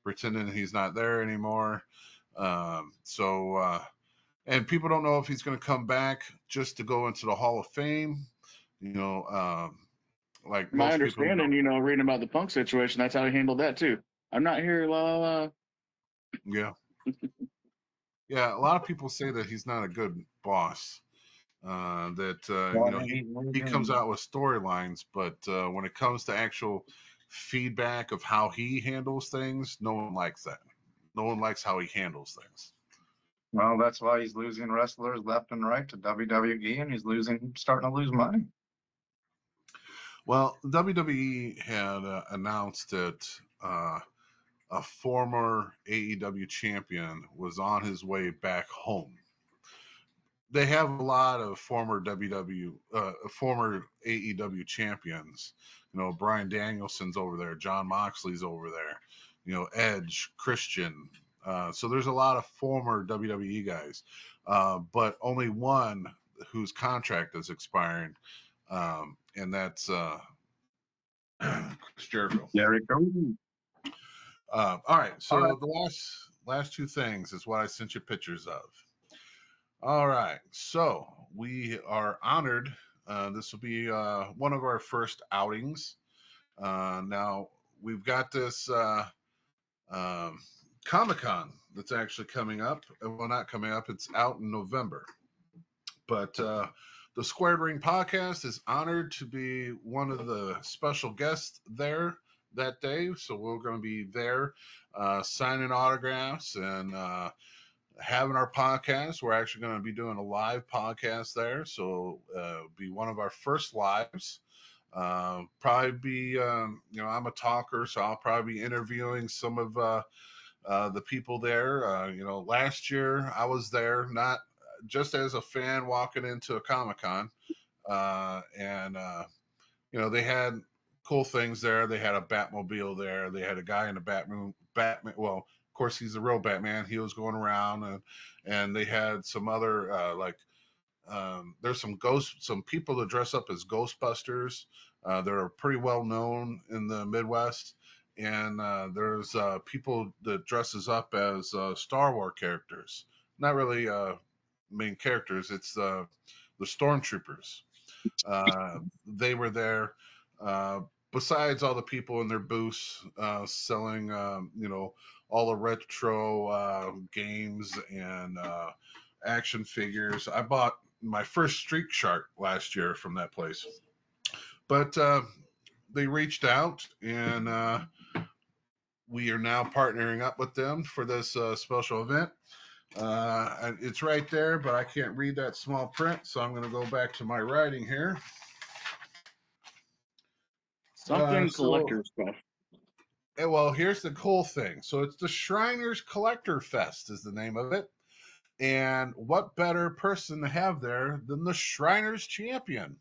pretending he's not there anymore. And people don't know if he's going to come back just to go into the Hall of Fame. Like My most people. understanding, reading about the Punk situation, that's how he handled that too. I'm not here, la la la. Yeah. Yeah, a lot of people say that he's not a good boss. He comes out with storylines, but when it comes to actual feedback of how he handles things, no one likes that. No one likes how he handles things. Well, that's why he's losing wrestlers left and right to WWE, and he's starting to lose money. Well, WWE had announced that a former AEW champion was on his way back home. They have a lot of former former AEW champions. Bryan Danielson's over there, John Moxley's over there, Edge, Christian. So there's a lot of former WWE guys, but only one whose contract is expiring, and that's Chris Jericho. Jericho. All right, so All right. the last two things is what I sent you pictures of. All right, so we are honored. This will be one of our first outings. Now we've got this Comic-Con that's actually coming up. Well, not coming up; it's out in November. But the Squared Ring Podcast is honored to be one of the special guests there that day. So we're going to be there signing autographs and having our podcast. We're actually going to be doing a live podcast there. So be one of our first lives. Probably be, I'm a talker, so I'll probably be interviewing some of the people there. Last year I was there, not just as a fan walking into a Comic-Con. They had cool things there. They had a Batmobile there. They had a guy in a Batman. Well, of course, he's the real Batman. He was going around, and they had some other there's some people that dress up as Ghostbusters. They're pretty well known in the Midwest, and there's people that dresses up as Star Wars characters. Not really main characters. It's the stormtroopers. They were there. Uh, Besides all the people in their booths selling, all the retro games and action figures. I bought my first Street Shark last year from that place. But they reached out, and we are now partnering up with them for this special event. And it's right there, but I can't read that small print, so I'm going to go back to my writing here. Something collector stuff. Well, here's the cool thing. So it's the Shriners Collector Fest is the name of it. And what better person to have there than the Shriners champion,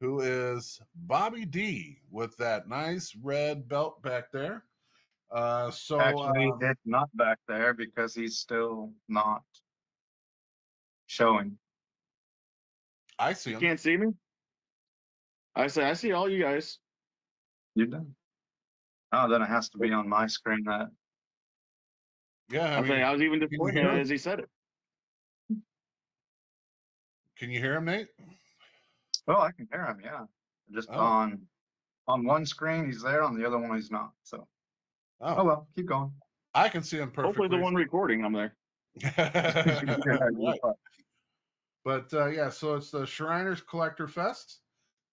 who is Bobby D with that nice red belt back there. Actually, it's not back there because he's still not showing. I see him. Can't see me? I see all you guys. You done? Oh, then it has to be on my screen. That Yeah, I was even disappointed as he said it. Can you hear him, Nate? well, I can hear him. Yeah, just on one screen he's there, on the other one he's not. So, oh well, keep going. I can see him perfectly. Hopefully, the one recording, I'm there. Right. But yeah, so it's the Shriners Collector Fest.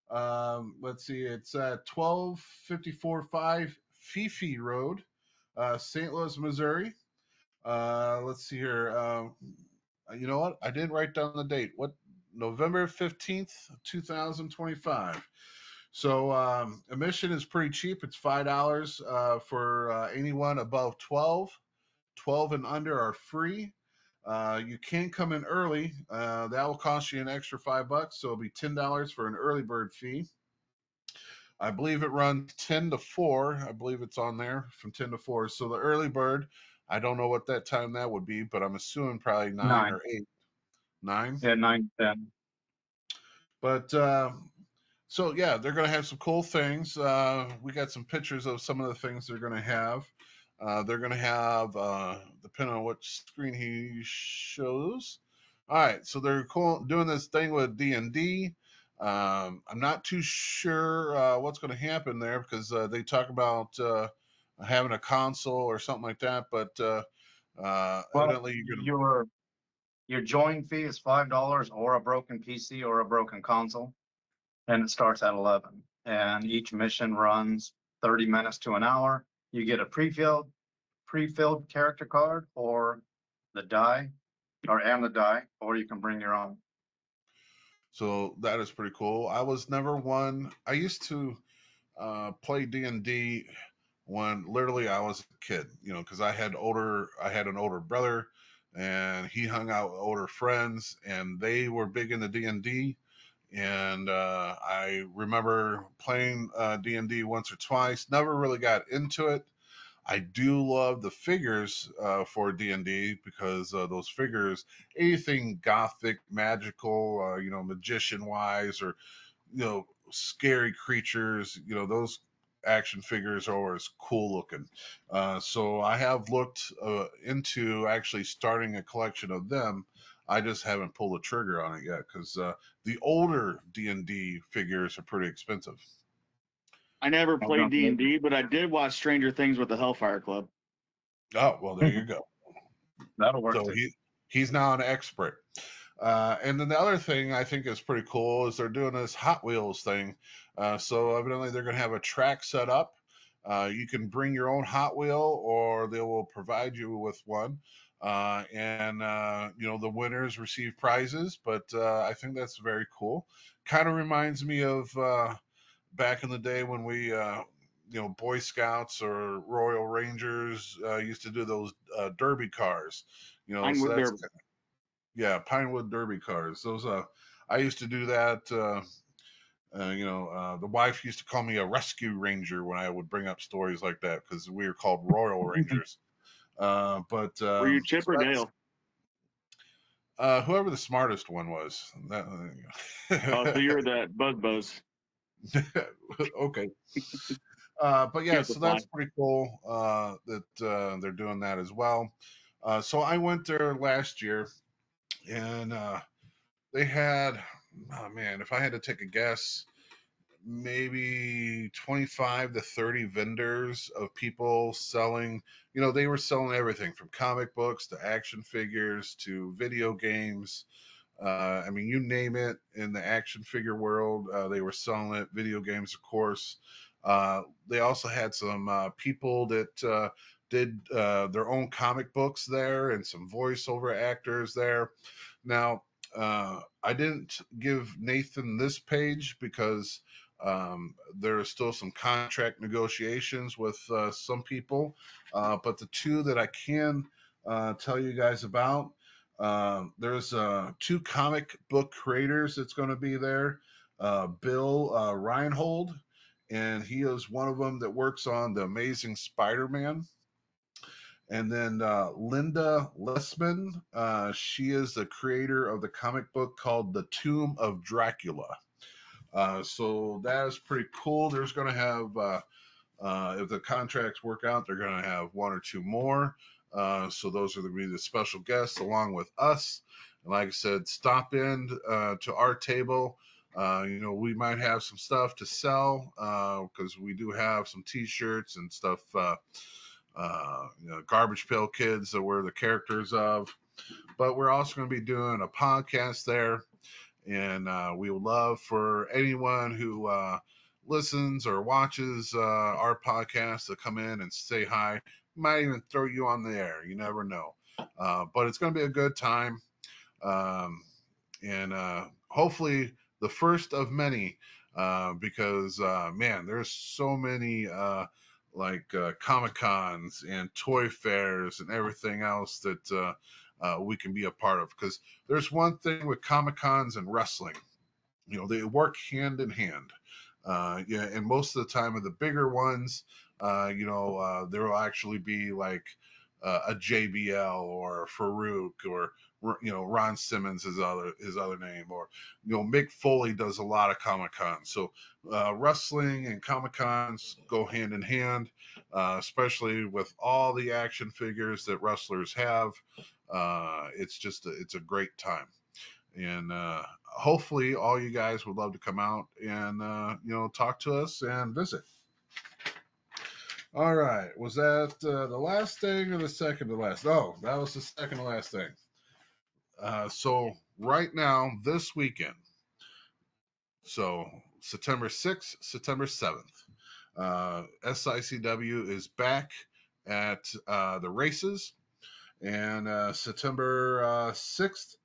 Let's see, it's at 12545 Fifi Road, St. Louis, Missouri. Let's see here. You know what? I didn't write down the date. What? November 15th, 2025. So admission is pretty cheap. It's $5 for anyone above 12. 12 and under are free. You can come in early. That will cost you an extra $5, so it'll be $10 for an early bird fee. I believe it runs 10 to 4. I believe it's on there from 10 to 4. So the early bird, I don't know what that time that would be, but I'm assuming probably 9 or 8. 9? Yeah, 9, 10. But so yeah, they're going to have some cool things. We got some pictures of some of the things they're going to have. They're going to have, depending on what screen he shows. All right, so they're doing this thing with D&D. I'm not too sure what's going to happen there because they talk about having a console or something like that. But evidently, your join fee is $5 or a broken PC or a broken console, and it starts at 11. And each mission runs 30 minutes to an hour. You get a pre-filled character card or the die, or you can bring your own. So that is pretty cool. I was never one. I used to play D&D when literally I was a kid, because I had an older brother, and he hung out with older friends, and they were big into D&D. And I remember playing D&D once or twice. Never really got into it. I do love the figures for D&D because those figures, anything gothic, magical, magician-wise, or scary creatures, those action figures are always cool looking. So I have looked into actually starting a collection of them. I just haven't pulled the trigger on it yet because the older D&D figures are pretty expensive. I never played D&D, but I did watch Stranger Things with the Hellfire Club. Oh, well, there you go. That'll work. So he's now an expert. And then the other thing I think is pretty cool is they're doing this Hot Wheels thing. So evidently they're going to have a track set up. You can bring your own Hot Wheel, or they will provide you with one. And the winners receive prizes. But I think that's very cool. Kind of reminds me of back in the day when we Boy Scouts or Royal Rangers used to do those derby cars. Pinewood Derby. Yeah, Pinewood Derby cars. Those I used to do that. The wife used to call me a rescue ranger when I would bring up stories like that because we were called Royal Rangers. But were you Chip or Dale? Whoever the smartest one was. So you were that Buzz. Okay. But yeah, Can't so reply. that's pretty cool that they're doing that as well. So I went there last year, and they had, oh man, if I had to take a guess, maybe 25 to 30 vendors of people selling. They were selling everything from comic books to action figures to video games. I mean, you name it in the action figure world, they were selling it. Video games, of course. They also had some people that did their own comic books there, and some voiceover actors there. Now, I didn't give Nathan this page because there are still some contract negotiations with some people. But the two that I can tell you guys about, there's two comic book creators that's going to be there. Bill Reinhold, and he is one of them that works on the Amazing Spider-Man. And then Linda Lessman, she is the creator of the comic book called The Tomb of Dracula. So that is pretty cool. There's going to have, if the contracts work out, they're going to have one or two more. So those are going to be the special guests along with us. And like I said, stop in to our table. We might have some stuff to sell because we do have some T-shirts and stuff. Garbage Pail Kids that we're the characters of. But we're also going to be doing a podcast there. And we would love for anyone who listens or watches our podcast to come in and say hi. Might even throw you on the air. You never know. But it's going to be a good time. And hopefully the first of many, because, man, there's so many Comic Cons and toy fairs and everything else that we can be a part of. Because there's one thing with Comic Cons and wrestling, they work hand in hand. And most of the time, of the bigger ones, there will actually be like a JBL or Farouk or Ron Simmons, his other name, or Mick Foley does a lot of Comic Cons. So wrestling and Comic Cons go hand in hand, especially with all the action figures that wrestlers have. It's a great time. And hopefully all you guys would love to come out and talk to us and visit. All right, was that the last thing or the second to last? Oh, that was the second to last thing. So right now, this weekend, so September 6th, September 7th, SICW is back at the races. And September 6th,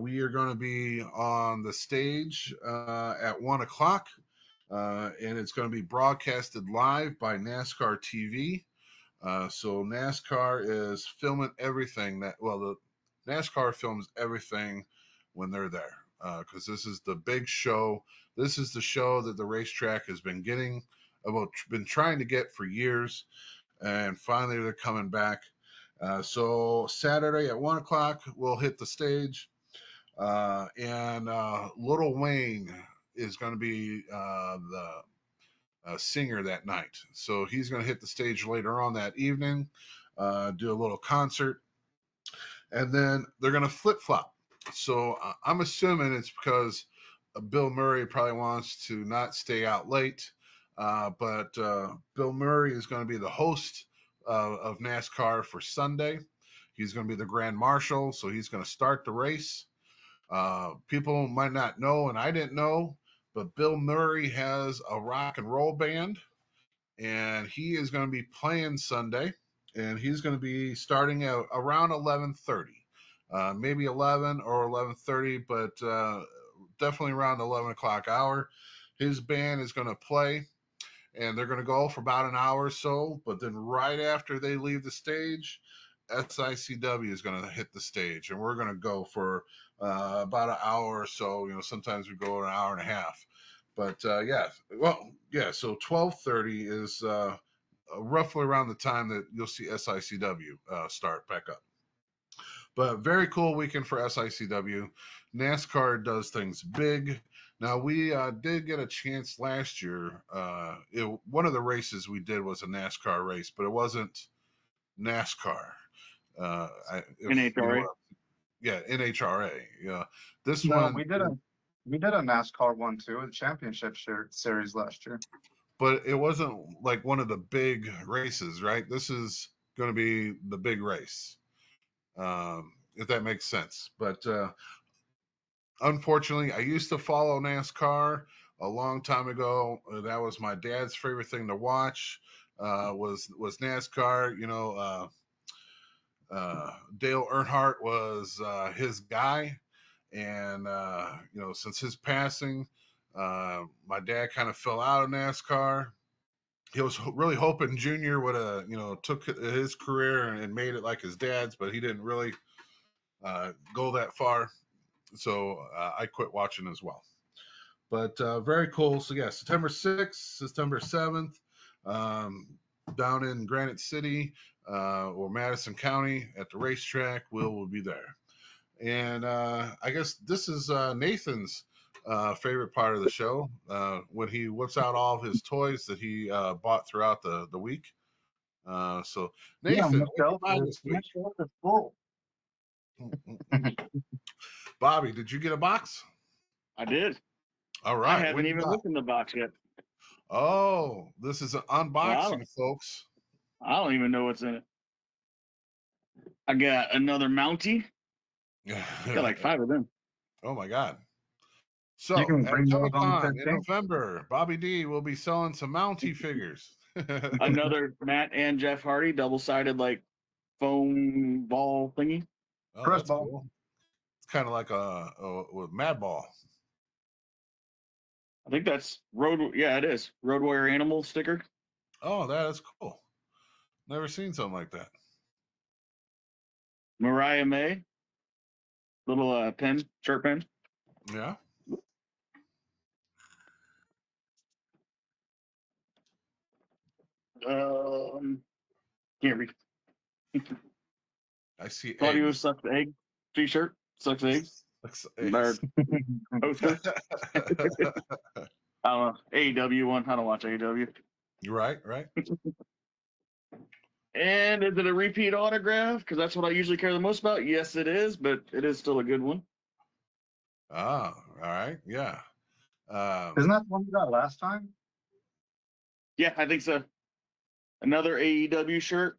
we are going to be on the stage at 1 o'clock, and it's going to be broadcasted live by NASCAR TV. So NASCAR is filming everything the NASCAR films everything when they're there, because this is the big show. This is the show that the racetrack has been been trying to get for years, and finally they're coming back. So Saturday at 1 o'clock, we'll hit the stage. And Little Wayne is going to be the singer that night. So he's going to hit the stage later on that evening, do a little concert, and then they're going to flip flop. So I'm assuming it's because Bill Murray probably wants to not stay out late, but Bill Murray is going to be the host of NASCAR for Sunday. He's going to be the Grand Marshal, so he's going to start the race. People might not know, and I didn't know, but Bill Murray has a rock and roll band, and he is going to be playing Sunday, and he's going to be starting at around 11:30, maybe 11 or 11:30, but definitely around the 11 o'clock hour. His band is going to play, and they're going to go for about an hour or so, but then right after they leave the stage, SICW is going to hit the stage, and we're going to go for about an hour or so. Sometimes we go an hour and a half. But so 12:30 is roughly around the time that you'll see SICW start back up. But very cool weekend for SICW. NASCAR does things big. Now we did get a chance last year. One of the races we did was a NASCAR race, but it wasn't NASCAR. NHRA. Yeah, NHRA. Yeah, this No, one. we did a NASCAR one too, the championship series last year. But it wasn't like one of the big races, right? This is going to be the big race, if that makes sense. But unfortunately, I used to follow NASCAR a long time ago. That was my dad's favorite thing to watch. Was NASCAR? Dale Earnhardt was his guy, and since his passing, my dad kind of fell out of NASCAR. He was really hoping Junior would have, took his career and made it like his dad's, but he didn't really go that far. So I quit watching as well. But very cool. So yeah, September 6th, September 7th, down in Granite City or Madison County at the racetrack. Will be there. And I guess this is Nathan's favorite part of the show when he whips out all of his toys that he bought throughout the week. So Nathan, what'd you buy this week? Is full. Bobby, did you get a box? I did. All right. I haven't even looked in the box yet. Oh, this is an unboxing, Wow. folks. I don't even know what's in it. I got another Mountie. Got like 5 of them. Oh my God. So You can at bring those on Comic-Con the in 15th. November, Bobby D will be selling some Mountie figures. Another Matt and Jeff Hardy double-sided like foam ball thingy. Oh, Press that's ball. cool. It's kind of like a Mad Ball. I think that's it is. Road Warrior Animal sticker. Oh, that is cool. Never seen something like that. Mariah May. Little pen, shirt pen. Yeah. Can't read. I see Claudio eggs. sucks egg. T-shirt sucks eggs. Sucks Or eggs. poster. I don't know. AEW one. I don't watch AEW. Right. And is it a repeat autograph? Because that's what I usually care the most about. Yes, it is, but it is still a good one. Ah, all right. Yeah. Isn't that the one you got last time? Yeah, I think so. Another AEW shirt.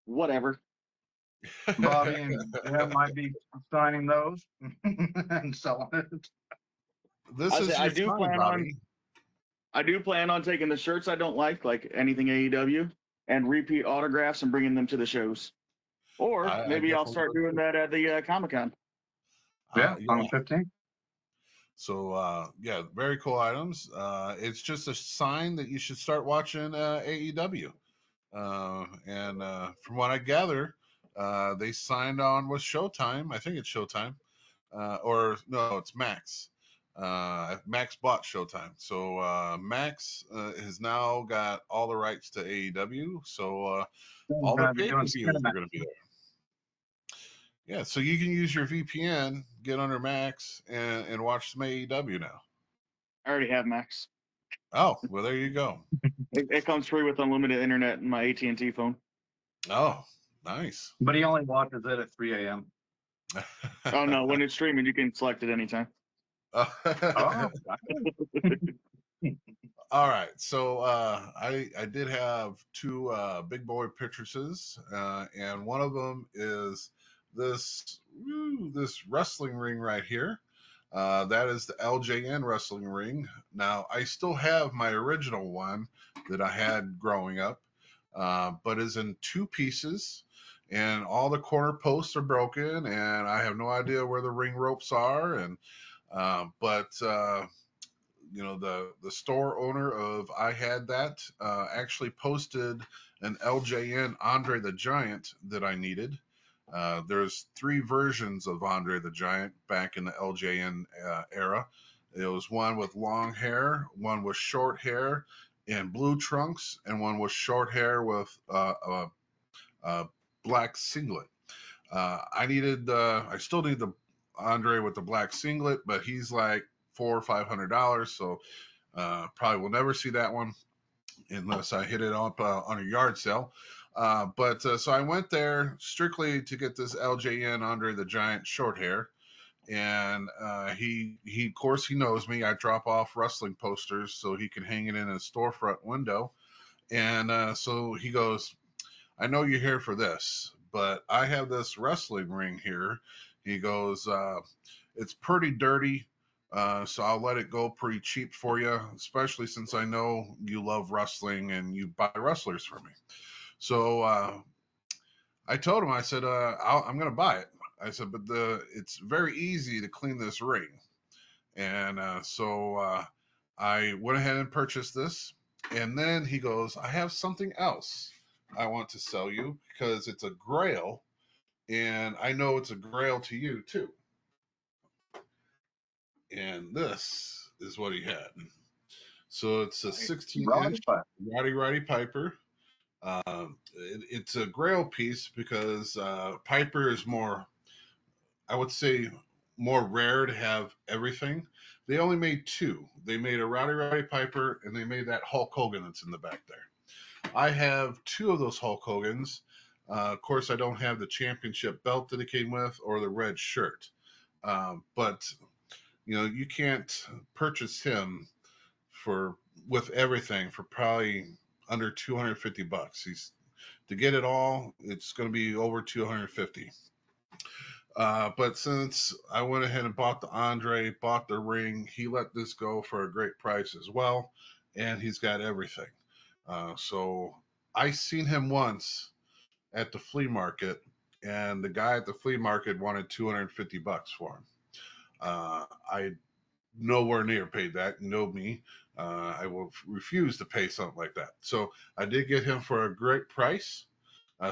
Whatever. Bobby and Jim might be signing those and selling it. This is I your do time, plan Bobby. I do plan on taking the shirts I don't like anything AEW, and repeat autographs and bringing them to the shows. Or I maybe I'll definitely start would doing too. that at the Comic-Con. Yeah, on the 15th. So yeah, very cool items. It's just a sign that you should start watching AEW. And from what I gather, they signed on with Showtime. I think it's Showtime, or no, it's Max. Max bought Showtime, so Max has now got all the rights to AEW. So all the pay-per-views are going to be there. Yeah, so you can use your VPN, get under Max, and watch some AEW now. I already have Max. Oh, well, there you go. It comes free with unlimited internet in my AT&T phone. Oh, nice. But he only watches it at 3 a.m. Oh no, when it's streaming, you can select it anytime. Oh, All right, so I did have 2 big boy purchases, and one of them is this wrestling ring right here. That is the LJN wrestling ring. Now I still have my original one that I had growing up, but is in 2 pieces, and all the corner posts are broken, and I have no idea where the ring ropes are, and but the store owner of I Had That actually posted an LJN Andre the Giant that I needed. There's 3 versions of Andre the Giant back in the LJN era. It was one with long hair, one with short hair and blue trunks, and one with short hair with a black singlet. I still need the Andre with the black singlet, but he's like $400 or $500. So probably will never see that one unless I hit it up on a yard sale. So I went there strictly to get this LJN Andre the Giant short hair. And he of course he knows me. I drop off wrestling posters so he can hang it in his storefront window. And so he goes, I know you're here for this, but I have this wrestling ring here. He goes, it's pretty dirty, so I'll let it go pretty cheap for you, especially since I know you love wrestling and you buy wrestlers for me. So I told him, I said, I'm going to buy it. I said, but it's very easy to clean this ring. And so I went ahead and purchased this. And then he goes, I have something else I want to sell you because it's a grail. And I know it's a grail to you too. And this is what he had. So it's a 16-inch Roddy Piper. It's a grail piece because Piper is more, I would say, more rare to have everything. They only made two. They made a Roddy Piper and they made that Hulk Hogan that's in the back there. I have two of those Hulk Hogans. Of course, I don't have the championship belt that it came with or the red shirt. But you know, you can't purchase him with everything for probably under $250. To get it all, it's going to be over $250. But since I went ahead and bought the Andre, bought the ring, he let this go for a great price as well, and he's got everything. So I seen him once at the flea market, and the guy at the flea market wanted $250 for him. I nowhere near paid that. You know me. I will refuse to pay something like that. So I did get him for a great price.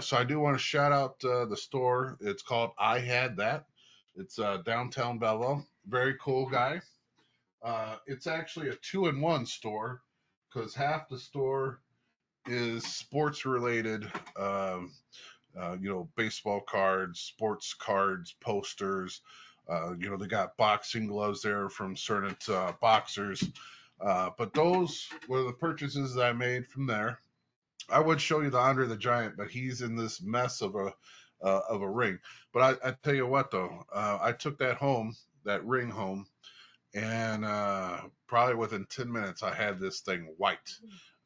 So I do want to shout out the store. It's called I Had That. It's downtown Belleville. Very cool guy. It's actually a 2-in-1 store because half the store is sports related. Baseball cards, sports cards, posters. They got boxing gloves there from certain boxers. But those were the purchases that I made from there. I would show you the Andre the Giant, but he's in this mess of a ring. But I tell you what, though, I took that ring home, and probably within 10 minutes, I had this thing white.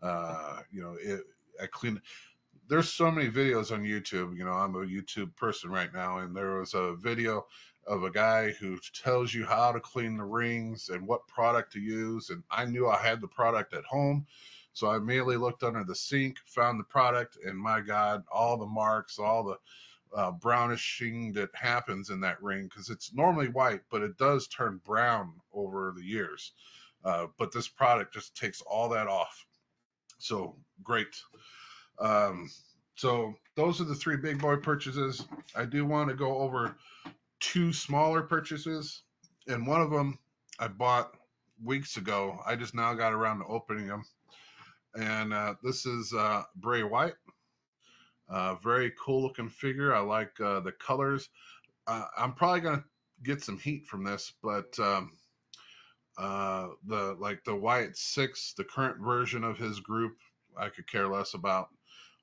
I cleaned. There's so many videos on YouTube. You know, I'm a YouTube person right now, and there was a video of a guy who tells you how to clean the rings and what product to use. And I knew I had the product at home. So I immediately looked under the sink, found the product, and my God, all the marks, all the brownishing that happens in that ring, because it's normally white, but it does turn brown over the years. But this product just takes all that off. So great. So those are the 3 big boy purchases. I do want to go over 2 smaller purchases, and one of them I bought weeks ago. I just now got around to opening them. And this is Bray Wyatt. Very cool looking figure. I like the colors. I'm probably gonna get some heat from this, but the Wyatt 6, the current version of his group, I could care less about.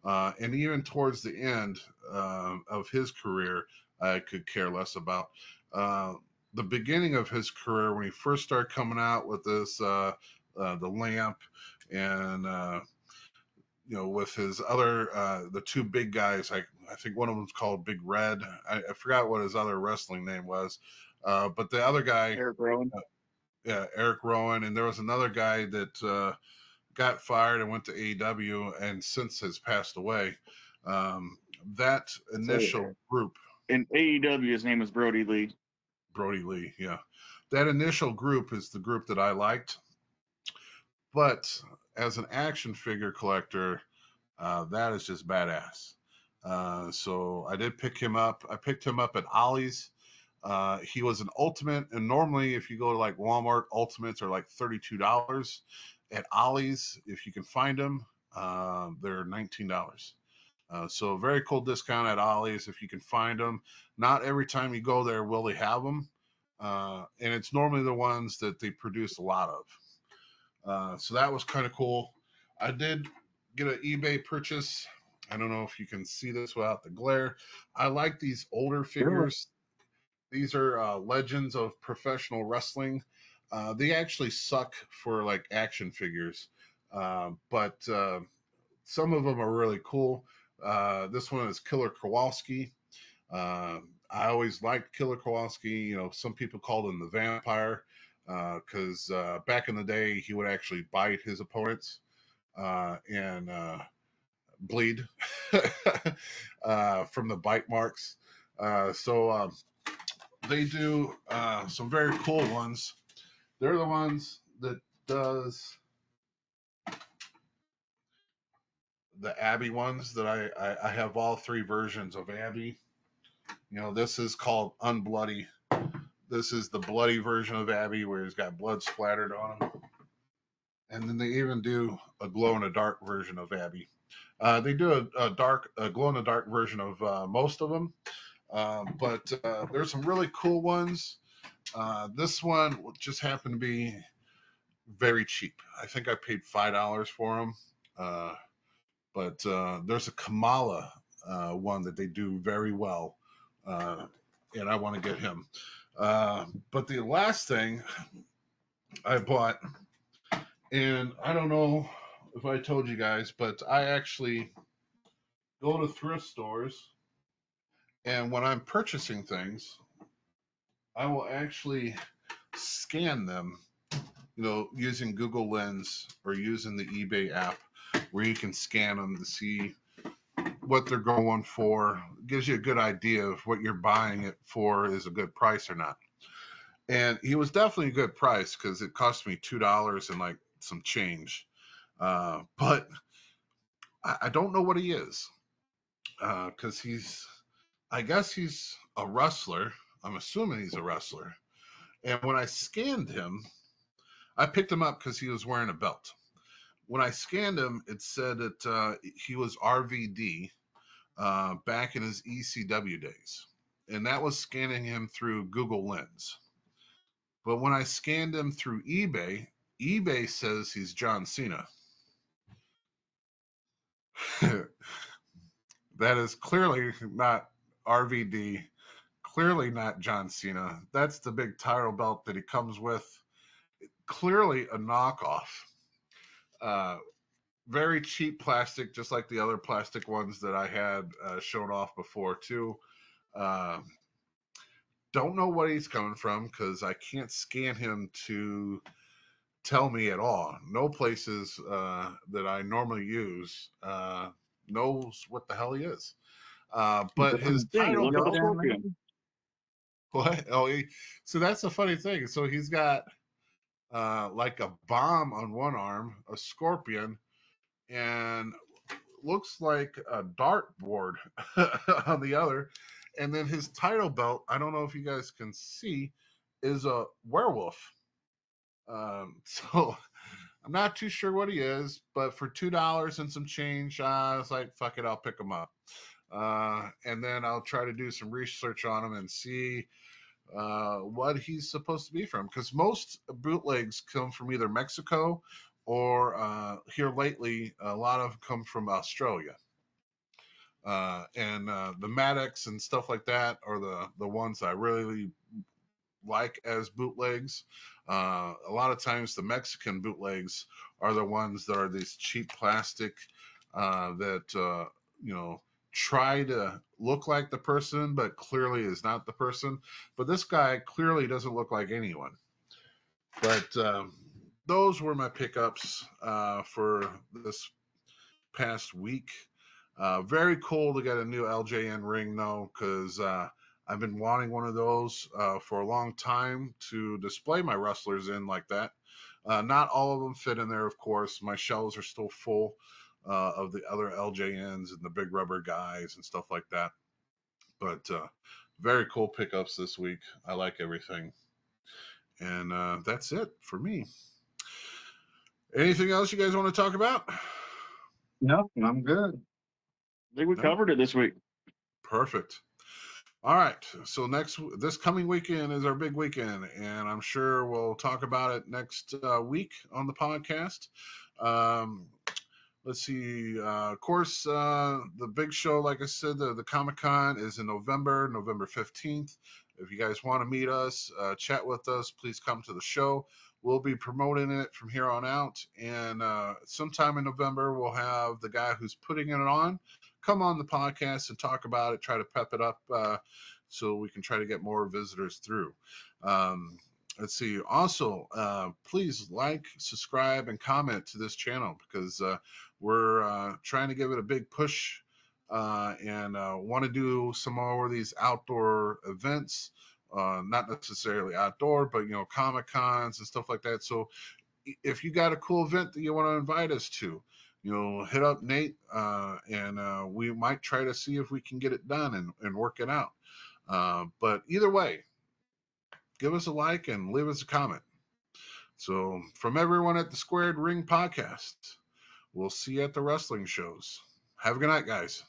And even towards the end of his career, I could care less about. The beginning of his career, when he first started coming out with this, the lamp, and with his other, the 2 big guys, I think one of them's called Big Red. I forgot what his other wrestling name was, but the other guy, Eric Rowan. Eric Rowan, and there was another guy that got fired and went to AEW and since has passed away. That initial group. In AEW, his name is Brody Lee. Brody Lee, yeah. That initial group is the group that I liked. But as an action figure collector, that is just badass. So I did pick him up. I picked him up at Ollie's. He was an ultimate, and normally if you go to like Walmart, ultimates are like $32. At Ollie's, if you can find them, they're $19. So a very cool discount at Ollie's if you can find them. Not every time you go there will they have them, and it's normally the ones that they produce a lot of. So that was kind of cool. I did get an eBay purchase. I don't know if you can see this without the glare. I like these older figures. These are legends of professional wrestling. They actually suck for like action figures, but some of them are really cool. This one is Killer Kowalski. I always liked Killer Kowalski. You know, some people called him the vampire because back in the day he would actually bite his opponents and bleed from the bite marks. So they do some very cool ones. They're the ones that does the Abby ones that I have all three versions of Abby. You know, this is called Unbloody. This is the bloody version of Abby where he's got blood splattered on him. And then they even do a glow in the dark version of Abby. They do a glow in the dark version of most of them. But there's some really cool ones. This one just happened to be very cheap. I think I paid $5 for them. But there's a Kamala one that they do very well, and I want to get him. But the last thing I bought, and I don't know if I told you guys, but I actually go to thrift stores, and when I'm purchasing things, I will actually scan them, you know, using Google Lens or using the eBay app where you can scan them to see what they're going for. It gives you a good idea of what you're buying it for is a good price or not. And he was definitely a good price because it cost me $2 and like some change. But I don't know what he is because I guess he's a wrestler. I'm assuming he's a wrestler. And when I scanned him, I picked him up because he was wearing a belt. When I scanned him, it said that he was RVD back in his ECW days. And that was scanning him through Google Lens. But when I scanned him through eBay, eBay says he's John Cena. That is clearly not RVD, clearly not John Cena. That's the big title belt that he comes with. Clearly a knockoff. Very cheap plastic, just like the other plastic ones that I had shown off before too. Don't know what he's coming from because I can't scan him to tell me at all. No places that I normally use knows what the hell he is. But his title look at the belt. Scorpion. What? Oh, so that's a funny thing. So he's got like a bomb on one arm, a scorpion, and looks like a dartboard on the other. And then his title belt, I don't know if you guys can see, is a werewolf. So I'm not too sure what he is, but for $2 and some change, I was like, fuck it, I'll pick him up. And then I'll try to do some research on him and see what he's supposed to be from. Because most bootlegs come from either Mexico or here lately, a lot of them come from Australia. And the Maddox and stuff like that are the ones I really like as bootlegs. A lot of times the Mexican bootlegs are the ones that are these cheap plastic that you know, try to look like the person but clearly is not the person. But this guy clearly doesn't look like anyone. But those were my pickups for this past week. Very cool to get a new LJN ring though, because I've been wanting one of those for a long time to display my wrestlers in like that. Not all of them fit in there, of course. My shelves are still full of the other LJNs and the big rubber guys and stuff like that. But very cool pickups this week. I like everything. And that's it for me. Anything else you guys want to talk about? No, I'm good. I think we covered it this week. Perfect. All right. So this coming weekend is our big weekend, and I'm sure we'll talk about it next week on the podcast. Um, let's see. Of course, the big show, like I said, the Comic-Con is in November 15th. If you guys want to meet us, chat with us, please come to the show. We'll be promoting it from here on out. And sometime in November, we'll have the guy who's putting it on come on the podcast and talk about it, try to pep it up so we can try to get more visitors through. Let's see. Also, please like, subscribe, and comment to this channel because we're trying to give it a big push and want to do some more of these outdoor events. Not necessarily outdoor, but Comic Cons and stuff like that. So if you got a cool event that you want to invite us to, hit up Nate and we might try to see if we can get it done and work it out. But either way, give us a like and leave us a comment. So from everyone at the Squared Ring Podcast, we'll see you at the wrestling shows. Have a good night, guys.